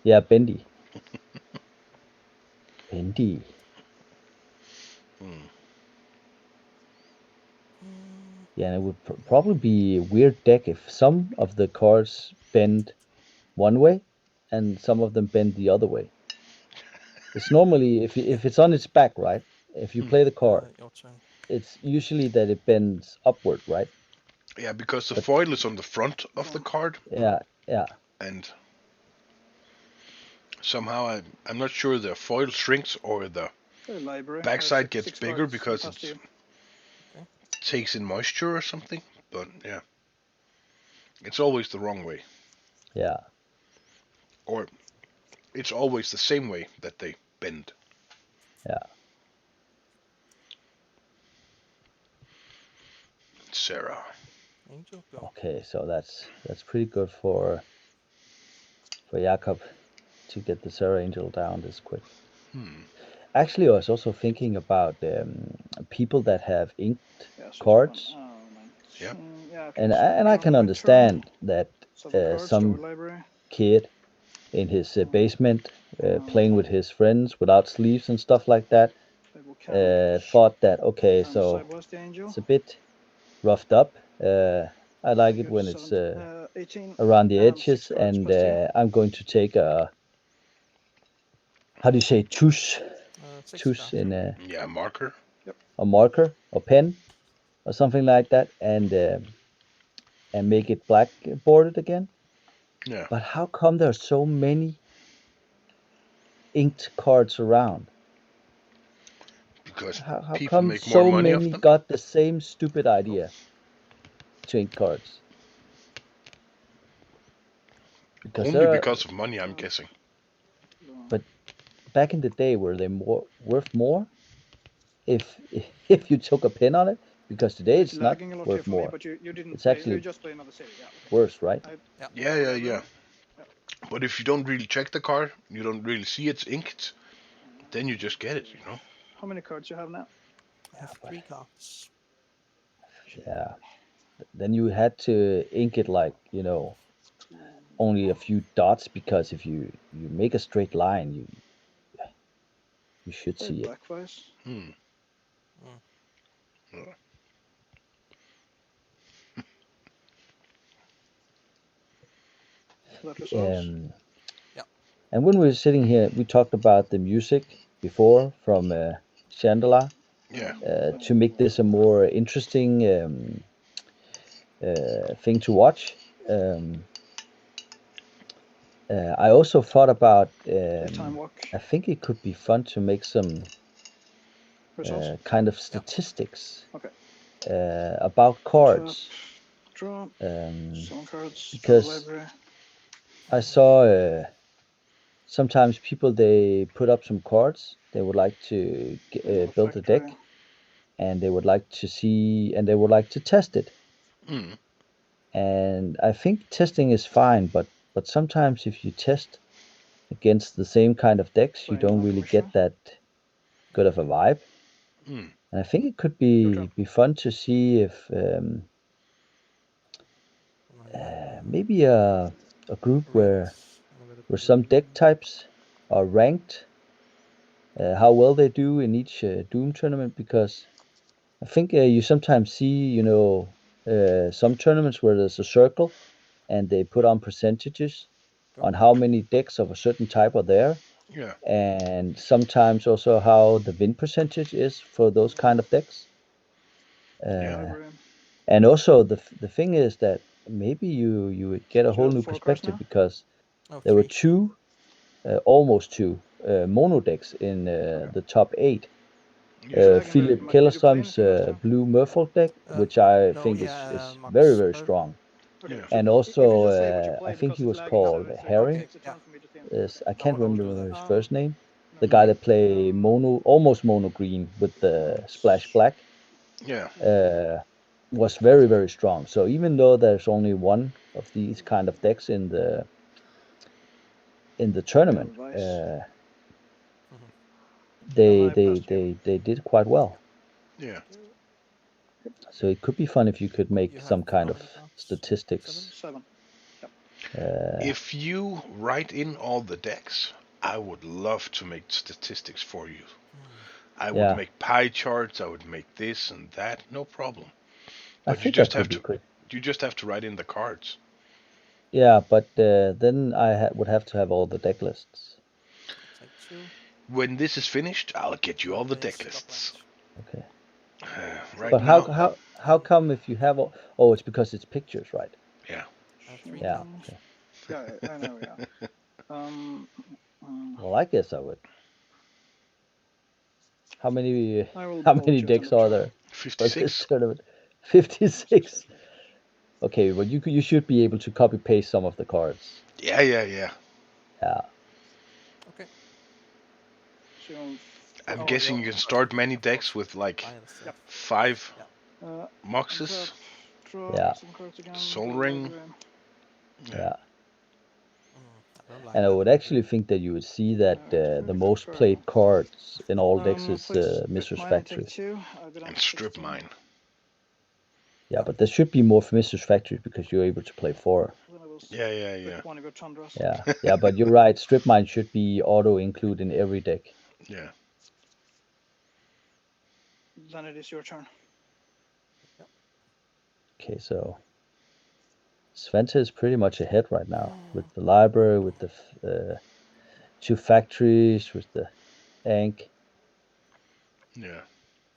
yeah, bendy. Bendy. Hmm. Yeah, and it would probably be a weird deck if some of the cards bend one way and some of them bend the other way. It's normally if it's on its back, right? If you play the card, your turn. it's usually that it bends upward, right? Yeah, because the foil is on the front of the card, Yeah, yeah. and somehow I'm not sure the foil shrinks or the Library. backside gets 6 bigger cards because past it you. takes in moisture or something. But yeah, it's always the wrong way, Yeah. or it's always the same way that they bend. Yeah. Sarah. Angel, go. Okay, so that's pretty good for Jakob to get the Sarah Angel down this quick. Actually, I was also thinking about people that have inked cards, Yeah. and I can understand that some library. kid in his basement playing with his friends without sleeves and stuff like that thought that, okay, And so Cyber's the Angel. it's a bit roughed up. I like it Good when it's 18 around the and edges, 6 cards and plus 2. I'm going to take a, how do you say, tush 6 tush cards. in Yeah, marker. a marker or pen or something like that, and make it black bordered again. Yeah. But how come there are so many inked cards around? Because How people come make more so money off many them. got the same stupid idea to ink cards? Because Only because of money, I'm guessing. But back in the day, were they worth more if if you took a pen on it? Because today it's not lagging a lot worth here for me, more. but you didn't It's play. actually You just play another city. Yeah. Okay. worse, right? Yeah. But if you don't really check the card, you don't really see it's inked, then you just get it, you know. How many cards you have now? I have 3 cards. Yeah. Then you had to ink it like, only a few dots, because if you make a straight line, you should Play see it. Blackface. Yeah. And when we were sitting here, we talked about the music before from Chandala, Yeah. to make this a more interesting thing to watch. I also thought about, Time walk. I think it could be fun to make some kind of statistics about cards. Draw. Some cards. Because library. I saw sometimes people, they put up some cards. They would like to build a deck, and they would like to see, and they would like to test it. Mm. And I think testing is fine, but sometimes if you test against the same kind of decks, you don't really get that good of a vibe. Mm. And I think it could be fun to see if maybe a group where some deck types are ranked, how well they do in each Doom tournament, because I think you sometimes see, some tournaments where there's a circle and they put on percentages on how many decks of a certain type are there, Yeah. and sometimes also how the win percentage is for those kind of decks. And also the thing is that maybe you would get a whole new perspective, because there were almost two mono decks in the top 8. Philip Kellerström's blue Merfolk deck, which I think is very, very strong. Yeah. And also, I think he was called Harry. I can't remember his first name. The guy that play almost mono green with the splash black, Yeah. was very, very strong. So even though there's only one of these kind of decks in the tournament, they did quite well. Yeah. So it could be fun if you could make some kind of statistics. 7. If you write in all the decks, I would love to make statistics for you. I would make pie charts. I would make this and that. No problem. But you just have to write in the cards. Yeah, but then I would have to have all the deck lists. When this is finished, I'll get you all the deck lists. Okay. But how come if you have all? Oh, it's because it's pictures, right? Yeah. Yeah. Okay. Yeah, I know. Yeah. Well, I guess I would. How many decks are there? 56. 56. Okay, but you should be able to copy paste some of the cards. Yeah. Yeah. Okay. I'm guessing you can start many decks with like 5 Moxes. Yeah. Soul Ring. Yeah. And I would actually think that you would see that the most played cards in all decks is Mistress Factory. And Strip Mine. Yeah, but there should be more for Mistress Factory because you're able to play 4. Yeah. Yeah, but you're right. Strip Mine should be auto include in every deck. Yeah. Then it is your turn. Okay, so Svante is pretty much ahead right now with the library, with the 2 factories, with the Ankh. Yeah.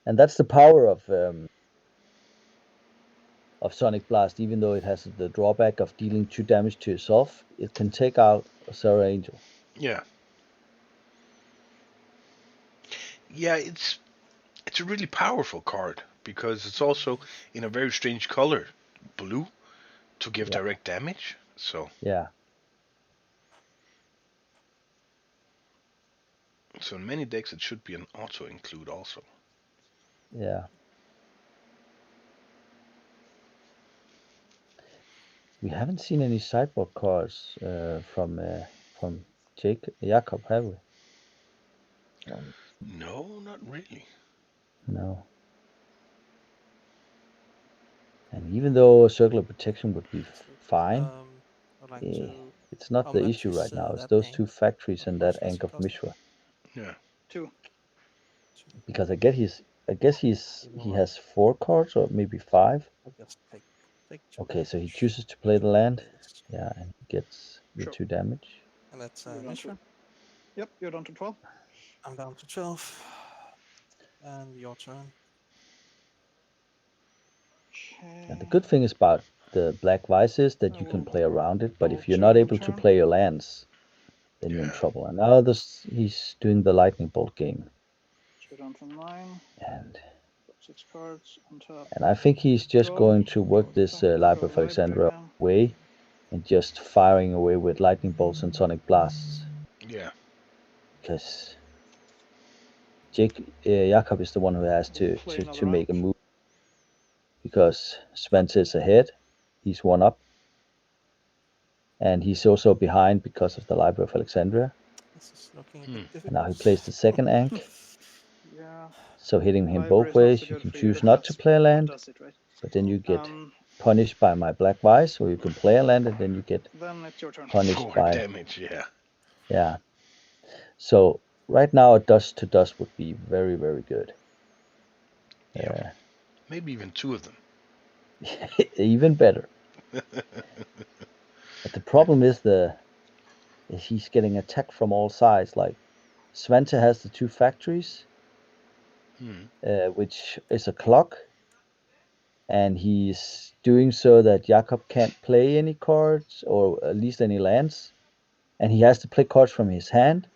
And that's the power of Sonic Blast. Even though it has the drawback of dealing 2 damage to yourself, it can take out a Sarah Angel. Yeah. Yeah, it's a really powerful card because it's also in a very strange color, blue, to give direct damage. So yeah. So in many decks it should be an auto include also. Yeah. We haven't seen any sideboard cards from Jacob, have we? No, not really. No. And even though a Circle of Protection would be fine, it's not the issue right now. It's those 2 factories and that Ankh of Mishra. Yeah. 2. Because I guess he has 4 cards or maybe 5. Okay, so he chooses to play the land. Yeah, and he gets the 2 damage. And that's You're down Mishra. Yep, you're down to 12. I'm down to 12. And your turn. And the good thing is about the Black Vice is that you can play around it, but if you're not able to play your lands, then you're in trouble. And now he's doing the Lightning Bolt game. So you're down to 9. And 6 cards on top. I think he's just going to work this Library of Alexandria away and just firing away with Lightning Bolts and Sonic Blasts. Yeah. Because Jakob is the one who has to make a move. Because Svante is ahead. He's 1 up. And he's also behind because of the Library of Alexandria. This is looking a bit difficult. And now he plays the 2nd Ankh. Yeah. So hitting him both ways. You can choose not to play a land, but then you get punished by my Black Vice, or you can play a land and then you get punished 4 by damage. Yeah. Yeah. So right now a dust to dust would be very, very good. Yeah. Maybe even 2 of them. Even better. But the problem is he's getting attacked from all sides. Like Svante has the 2 factories, which is a clock, and he's doing so that Jakob can't play any cards or at least any lands, and he has to play cards from his hand.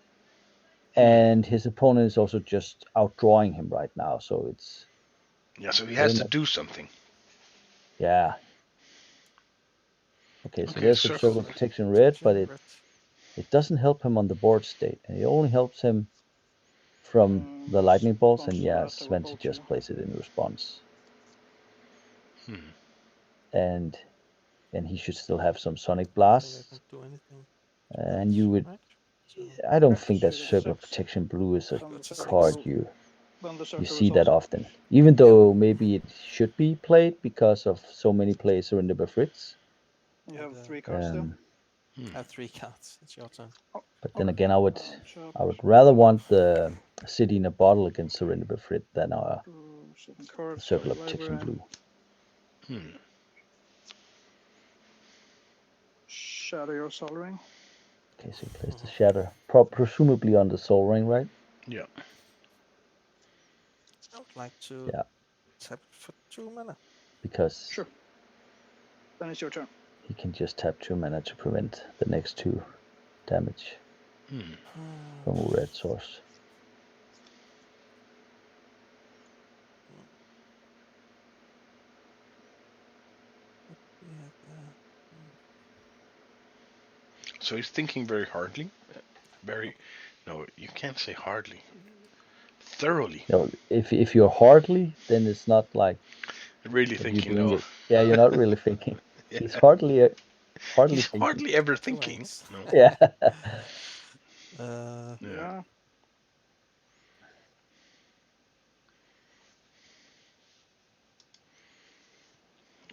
And his opponent is also just outdrawing him right now, so it's so he has to do something. Yeah. Okay, so there's the Circle of Protection red, but it doesn't help him on the board state, and it only helps him from the Lightning Bolts, and Svante just plays it in response. And he should still have some Sonic Blasts. And you would... I don't think that Circle of Protection blue is a card you see that often. Even though maybe it should be played because of so many players Surrender by Fritz. You have 3 cards still? I have 3 cards. It's your turn. But then again, I would rather want the City in a Bottle against Surrender by Fritz than our Circle of Protection blue. Shatter your Sol Ring. Okay, so he plays the Shatter. Presumably on the Sol Ring, right? Yeah. I would like to tap for 2 mana. Because sure. Then it's your turn. He can just tap 2 mana to prevent the next 2 damage from a red source. So he's thinking very hardly. No, you can't say hardly. Thoroughly. No, if you're hardly, then it's not like really thinking. No. Yeah, you're not really thinking. He's hardly He's thinking. hardly ever thinking. No. Yeah. Yeah.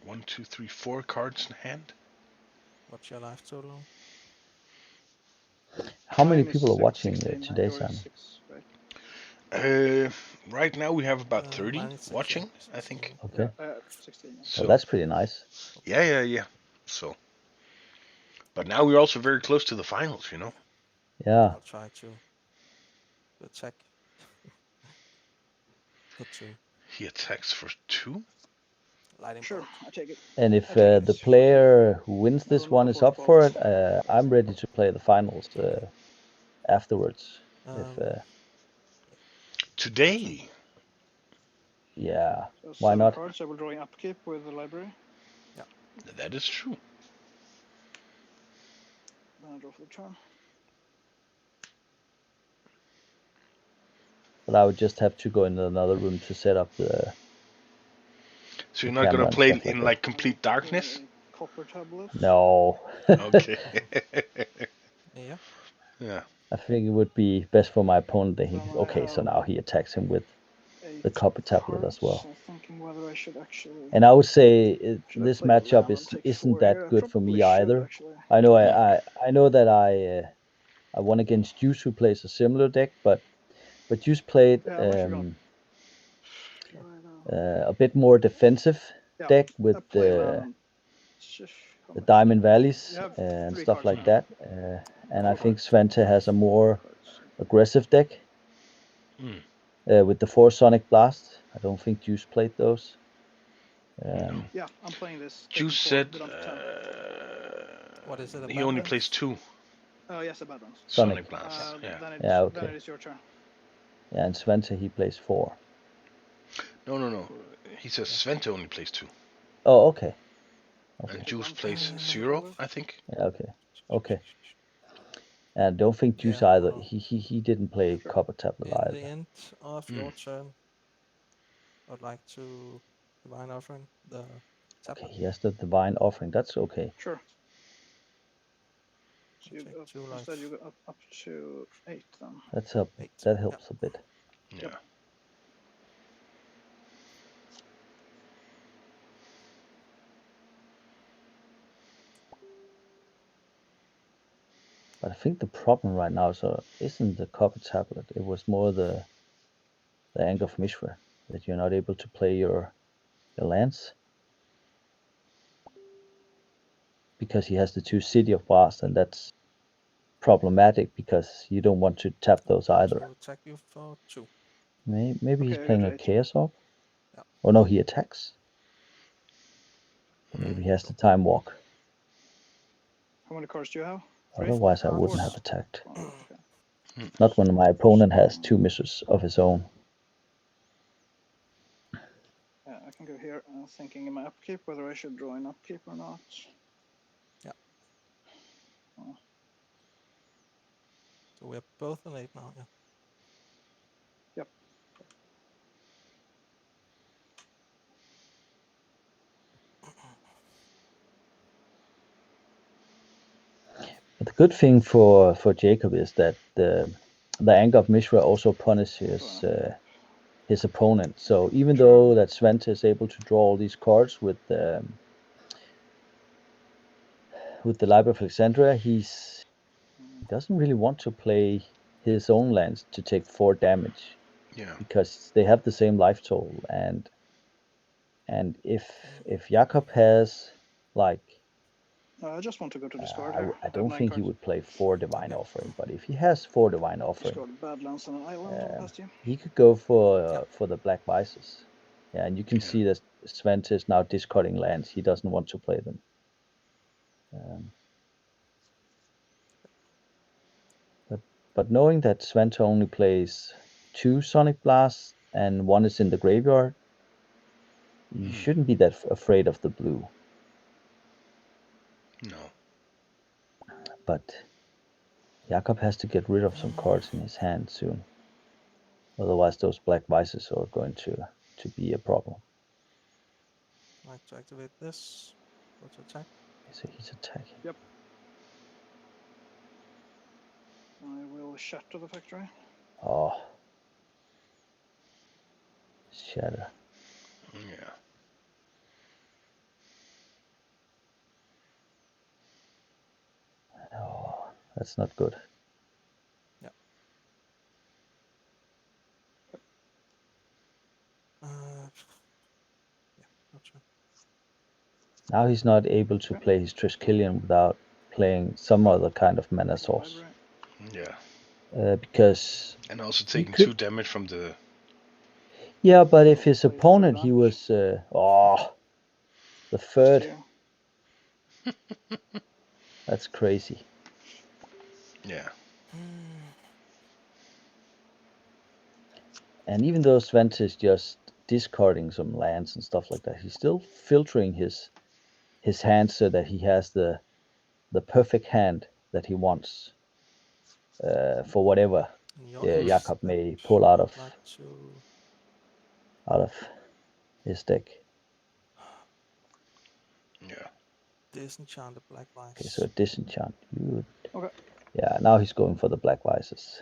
1, 2, 3, 4 cards in hand. What's your life total? How many people are watching today, Simon? Right now we have about 30 mine is 16, watching, I 16. think. Okay. 16. Yeah. So Well, that's pretty nice. yeah. So, but now we're also very close to the finals, you know. Yeah. I'll try to attack. Put 2. He attacks for 2. Lightning Sure, bolt. I take it. And if I take the it. player who wins No, this no one is force up for it, balls. I'm ready to play the finals afterwards. If Today. yeah, So why 7 not? cards. I will draw upkeep with the library. That is true. Then I draw for the turn. But I would just have to go into another room to set up the. So you're the not gonna camera and play stuff like in that. like complete darkness? Copper tablet. No. Okay. Yeah. Yeah. I think it would be best for my opponent that he. Then I Okay, so have now he attacks him with 8 the copper tablet as cards. well. I'm thinking whether I should actually. And I would say Should I this play the matchup land and take isn't 4 that here? I good for me probably should, either. actually. I know I know that I won against Juice, who plays a similar deck, but Juice played Yeah, I'm actually gonna. Should I, a bit more defensive yeah, deck I with play land and the Diamond Valleys You have and 3 stuff cards like now. that. And I 4 think cards. Svante has a more Cards. aggressive deck with the 4 Sonic Blast. I don't think Juice played those. Yeah, I'm playing this. Juice taking 4 said with up to 10. What is it? he only Badlands? plays 2 Oh yes, a bad ones. Sonic. Blasts. Yeah. Yeah, Then okay. it is your turn. Yeah, and Svante, he plays 4. No. He says Svante only plays 2. Oh, okay. And Juice One plays for 0, tablet. I think. Yeah, okay. And I don't think Juice Yeah, either. well, He didn't play Sure. Copper Tablet In either. the end of your turn, I'd like to divine offering the tablet. Okay, he has the Divine Offering. That's okay. Sure. So you Take go, 2 life. instead you go up to 8 then. That's up. 8. That helps a bit. Yeah. But I think the problem right now isn't the Copper Tablet. It was more the Anger of Mishra, that you're not able to play your lands. Because he has the 2 City of Blast, and that's problematic because you don't want to tap those either. To attack you for 2. Maybe he's Okay, I playing got a 8. Chaos Orb? Yeah. Oh no, he attacks. Maybe he has the Time Walk. How many cards do you have? 3? Otherwise, I 4? wouldn't have attacked. Oh, okay. Not when my opponent has 2 misses of his own. Yeah, I can go here. Thinking in my upkeep whether I should draw an upkeep or not. Yeah. Oh. So we're both on 8 now, yeah. Yep. But the good thing for Jacob is that the Anger of Mishra also punishes his opponent. So even though that Svante is able to draw all these cards with the Library of Alexandria, he doesn't really want to play his own lands to take 4 damage. Yeah. Because they have the same life total, and if Jakob has like I just want to go to discard here. I have don't 9 think he cards. would play 4 Divine Offering, but if he has 4 Divine Offering, Discard Badlands and an island on the past you. he could go for the Black Vices. Yeah, and you can see that Svante is now discarding lands. He doesn't want to play them. But knowing that Svante only plays 2 Sonic Blasts and 1 is in the graveyard, you shouldn't be that afraid of the blue. No. But Jakob has to get rid of some cards in his hand soon. Otherwise, those Black Vices are going to be a problem. I'd like to activate this. Go to attack. So he's attacking. Yep. I will shatter the factory. Oh. Shatter. Yeah. Oh, that's not good. Yeah. Now he's not able to play his Triskelion without playing some other kind of mana source. Yeah. Because And also taking could... 2 damage from the... Yeah, but if his opponent, he was... the third. That's crazy. Yeah. And even though Svante is just discarding some lands and stuff like that, he's still filtering his hand so that he has the perfect hand that he wants for whatever Jakob may pull out of his deck. Yeah. Disenchant the black vice. Okay, so disenchant. Okay. Yeah, now he's going for the black vices.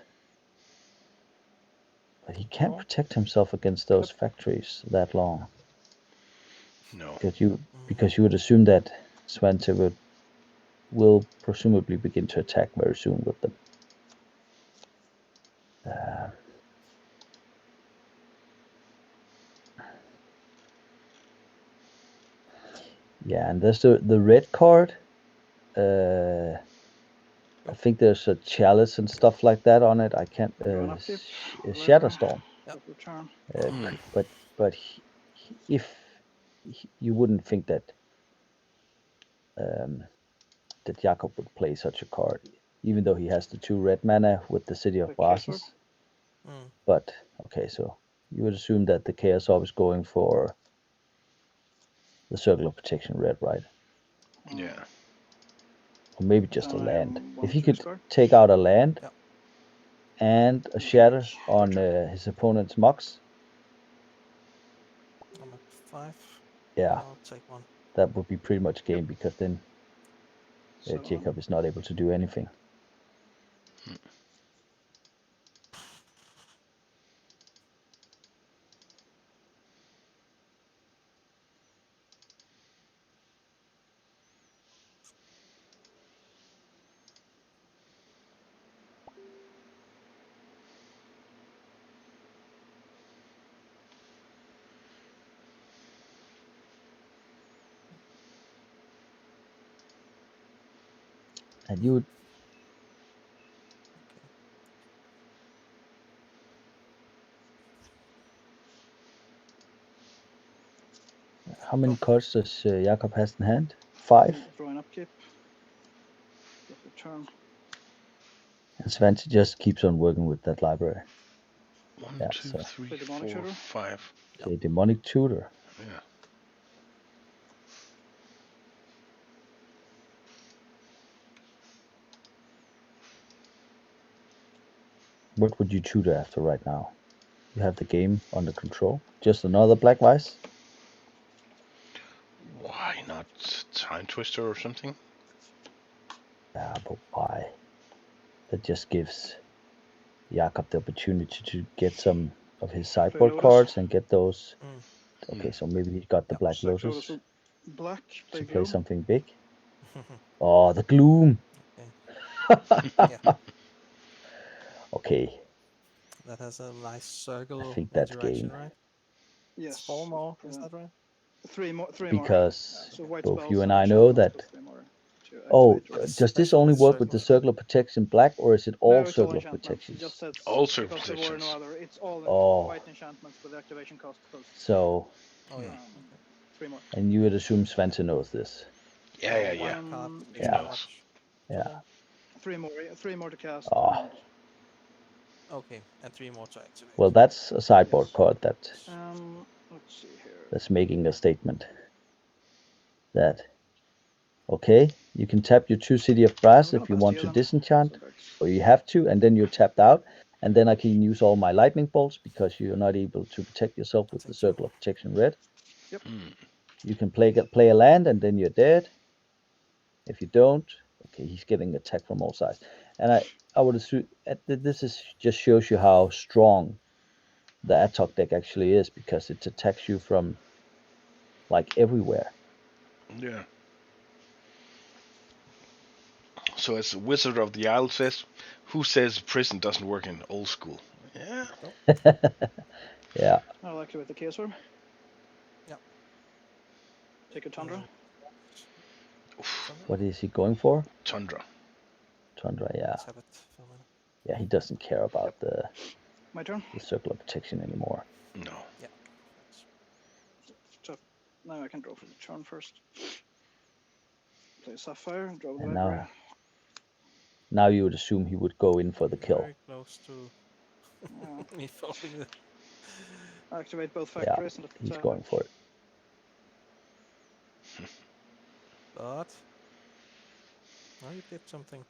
But he can't protect himself against those factories that long. No. Because you would assume that Svante will presumably begin to attack very soon with them. Yeah, and there's the red card. I think there's a chalice and stuff like that on it. I can't. Shatterstorm. But if you wouldn't think that that Jakob would play such a card, even though he has the 2 red mana with the City of Vases. But okay, so you would assume that the Chaos Orb is going for the Circle of Protection red, right? Yeah. Or maybe just a land. If he could take out a land and a shatter on his opponent's Mox. I'm at 5. Yeah. I'll take 1. That would be pretty much game because then Jakob is not able to do anything. And you would... How many cards does Jakob has in hand? 5? Throwing upkeep. Turn. And Svante just keeps on working with that library. 1, 2, 3, 4, 5. Okay, Demonic Tutor. Yeah. What would you tutor after right now? You have the game under control. Just another black vice? Why not Time Twister or something? Yeah, but why? That just gives Jakob the opportunity to get some of his sideboard cards and get those. Okay, so maybe he got the Black Lotus to play something big. Oh, the Gloom. Okay. That has a nice circle. I think that's game. Right? Yes. 4 more, is that right? 3 more. Because so both you and I know that. Oh, does this only work with the Circle of Protection black, or is it all Circle of Protection? All Circle of Protection. It's all white enchantments with activation cost. So. Oh yeah. 3 more. And you would assume Svante knows this. Yeah. He knows. Yeah. 3 more to cast. Oh. Okay, and 3 more to activate. Well, that's a sideboard card that. Let's see here. That's making a statement. That. Okay, you can tap your 2 City of Brass if you want to disenchant, or you have to, and then you're tapped out, and then I can use all my lightning bolts because you're not able to protect yourself with the Circle of Protection red. Yep. You can play a land, and then you're dead. If you don't, okay, he's getting attacked from all sides, and I would assume this just shows you how strong the Atog deck actually is because it attacks you from like everywhere. Yeah. So as Wizard of the Isle says, who says prison doesn't work in old school? Yeah. Yeah. I like it with the Chaos Orb. Yep. Take a Tundra. What is he going for? Tundra. Tundra, yeah. Let's have it for a minute. Yeah, he doesn't care about My turn. the circle of protection anymore. No. Yeah. Thanks. So now I can draw for the turn first. Play Sapphire, draw the And library. now you would assume he would go in for the kill. Very close to me folding it. Activate both Yeah, factories and he's attack. going for it. But now you did something.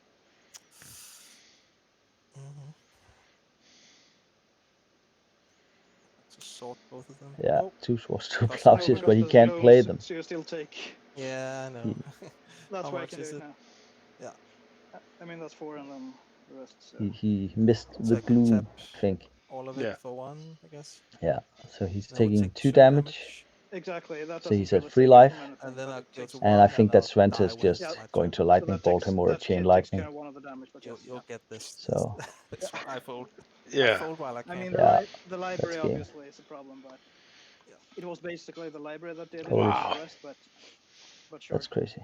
To sort both of them. Yeah, Oh, 2 swords, 2 Plus flourishes, because but he there's can't no play them. So you still take. yeah, I know. That's How why I much can do is it it? now. Yeah. I mean that's 4 and then the rest. So. He missed So the I can gloom, tap I think. all of it Yeah. for 1, I guess. Yeah, so he's Then we taking take 2 2 damage. Exactly. That So doesn't he's at really 3 take life. from anything, And then but I'll it go takes to And 1 I think that I'll Svante die is when just it's my going turn. to lightning bolt him or a chain lightning. Care of one of the damage, but yes, You'll get this. So It's I fold. I Yeah. fold while I I can. mean, Yeah, the library game. obviously is a problem, but it was basically the library that did it. Holy Not Wow. the rest, but sure. That's crazy.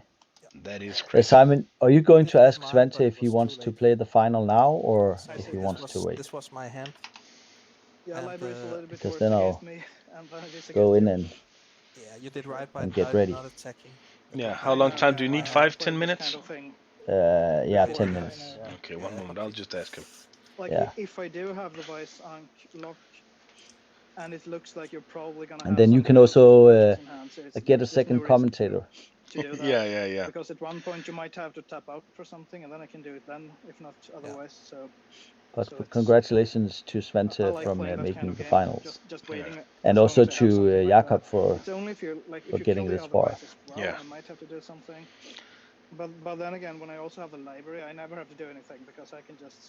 That is crazy. Simon, are you going to Didn't ask mind, Svante but if it he was wants too to late. play the final now or So if he this wants was to wait? this was my hand. Yeah, And, library is a little bit because worse then against I'll me, and then it is go against in you. and Yeah, you did right by and get not ready. attacking. Yeah. But How long time do you my need? hand. 5, Played 10 this minutes? kind of thing. yeah, Before, 10 I minutes. know. Yeah. Okay, one moment. I'll just ask him. Like Yeah. if I do have the Vice Ankh lock, and it looks like you're probably gonna. And have then you some can kind of also matches in hand, so get a there's no second reason commentator. to do that. Yeah. Because at one point you might have to tap out for something, and then I can do it then, if not otherwise. So. But So it's- congratulations to I Svante like from playing that kind making of the game. finals. Just waiting. And as long also as I have to something like Jakob that. for It's only if you like for if you getting kill the this other far. Vice as well, Yeah. I might have to do something. But then again, when I also have the library, I never have to do anything because I can just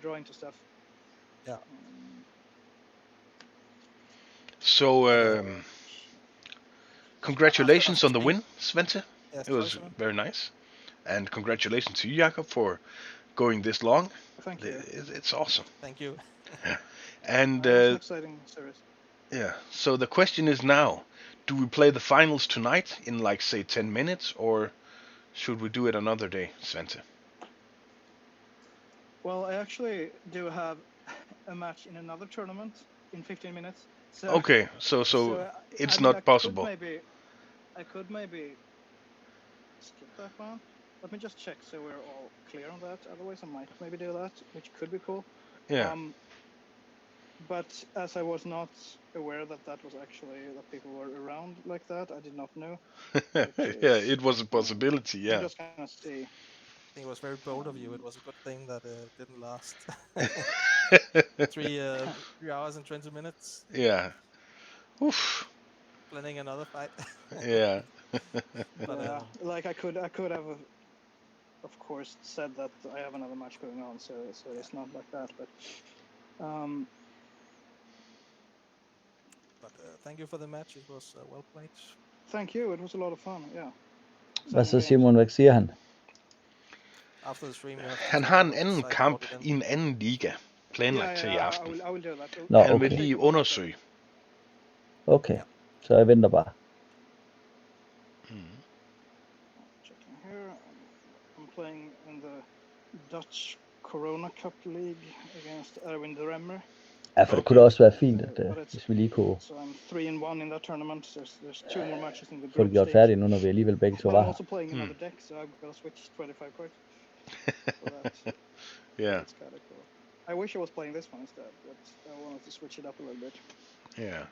draw into stuff. Yeah. So, congratulations on the win, Svante. Yes, It was very nice. And congratulations to you, Jakob, for going this long. Thank you. It's awesome. Thank you. And It's an exciting series. yeah, so the question is now, do we play the finals tonight in like say 10 minutes or should we do it another day, Svante? Well, I actually do have a match in another tournament in 15 minutes. So, Okay, so it's not possible. I could maybe skip that one. Let me just check so we're all clear on that. Otherwise, I might maybe do that, which could be cool. Yeah. But as I was not aware that was actually that people were around like that, I did not know. Yeah, it was a possibility. I'm Yeah. just gonna see. I think it was very bold of you. It was a good thing that it didn't last 3 hours and 20 minutes. Yeah. Oof. Planning another fight. Yeah. But, yeah, like I could have, of course, said that I have another match going on, so it's not like that. But thank you for the match. It was well played. Thank you. It was a lot of fun. Yeah. Hvad så, Simon? Hvad siger han? After the stream, you have to Han check har out en what anden site kamp brought it i en anden liga planlagt til i aften. I will do that. Nå, Han vil okay. lige undersøge. Okay, så jeg venter bare. Checking here. I'm playing in the Dutch Corona Cup League against Erwin de Remmer. Ja, for det kunne da også være fint, at, hvis vi lige kunne So I'm 3-1 in that tournament. There's 2 more matches in the få group det gjort stage. færdigt nu, når vi alligevel begge to But var I'm her. also playing another deck, so I've got to switch 25 cards. So Yeah. that's kind of cool. I wish I was playing this one instead, but I wanted to switch it up a little bit. Yeah.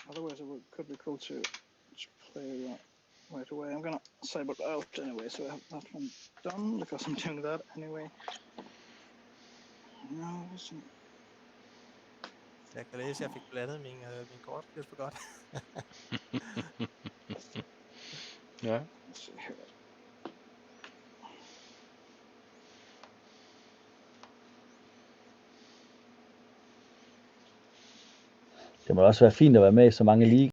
Otherwise, could be cool to play that right away. I'm gonna cyber out anyway, so I have that one done because I'm doing that anyway. No, listen. Jeg kan læse, at jeg fik blandet min kort. Jeg forgot. Ja. Let's see here. Det må også være fint at være med i så mange ligaer.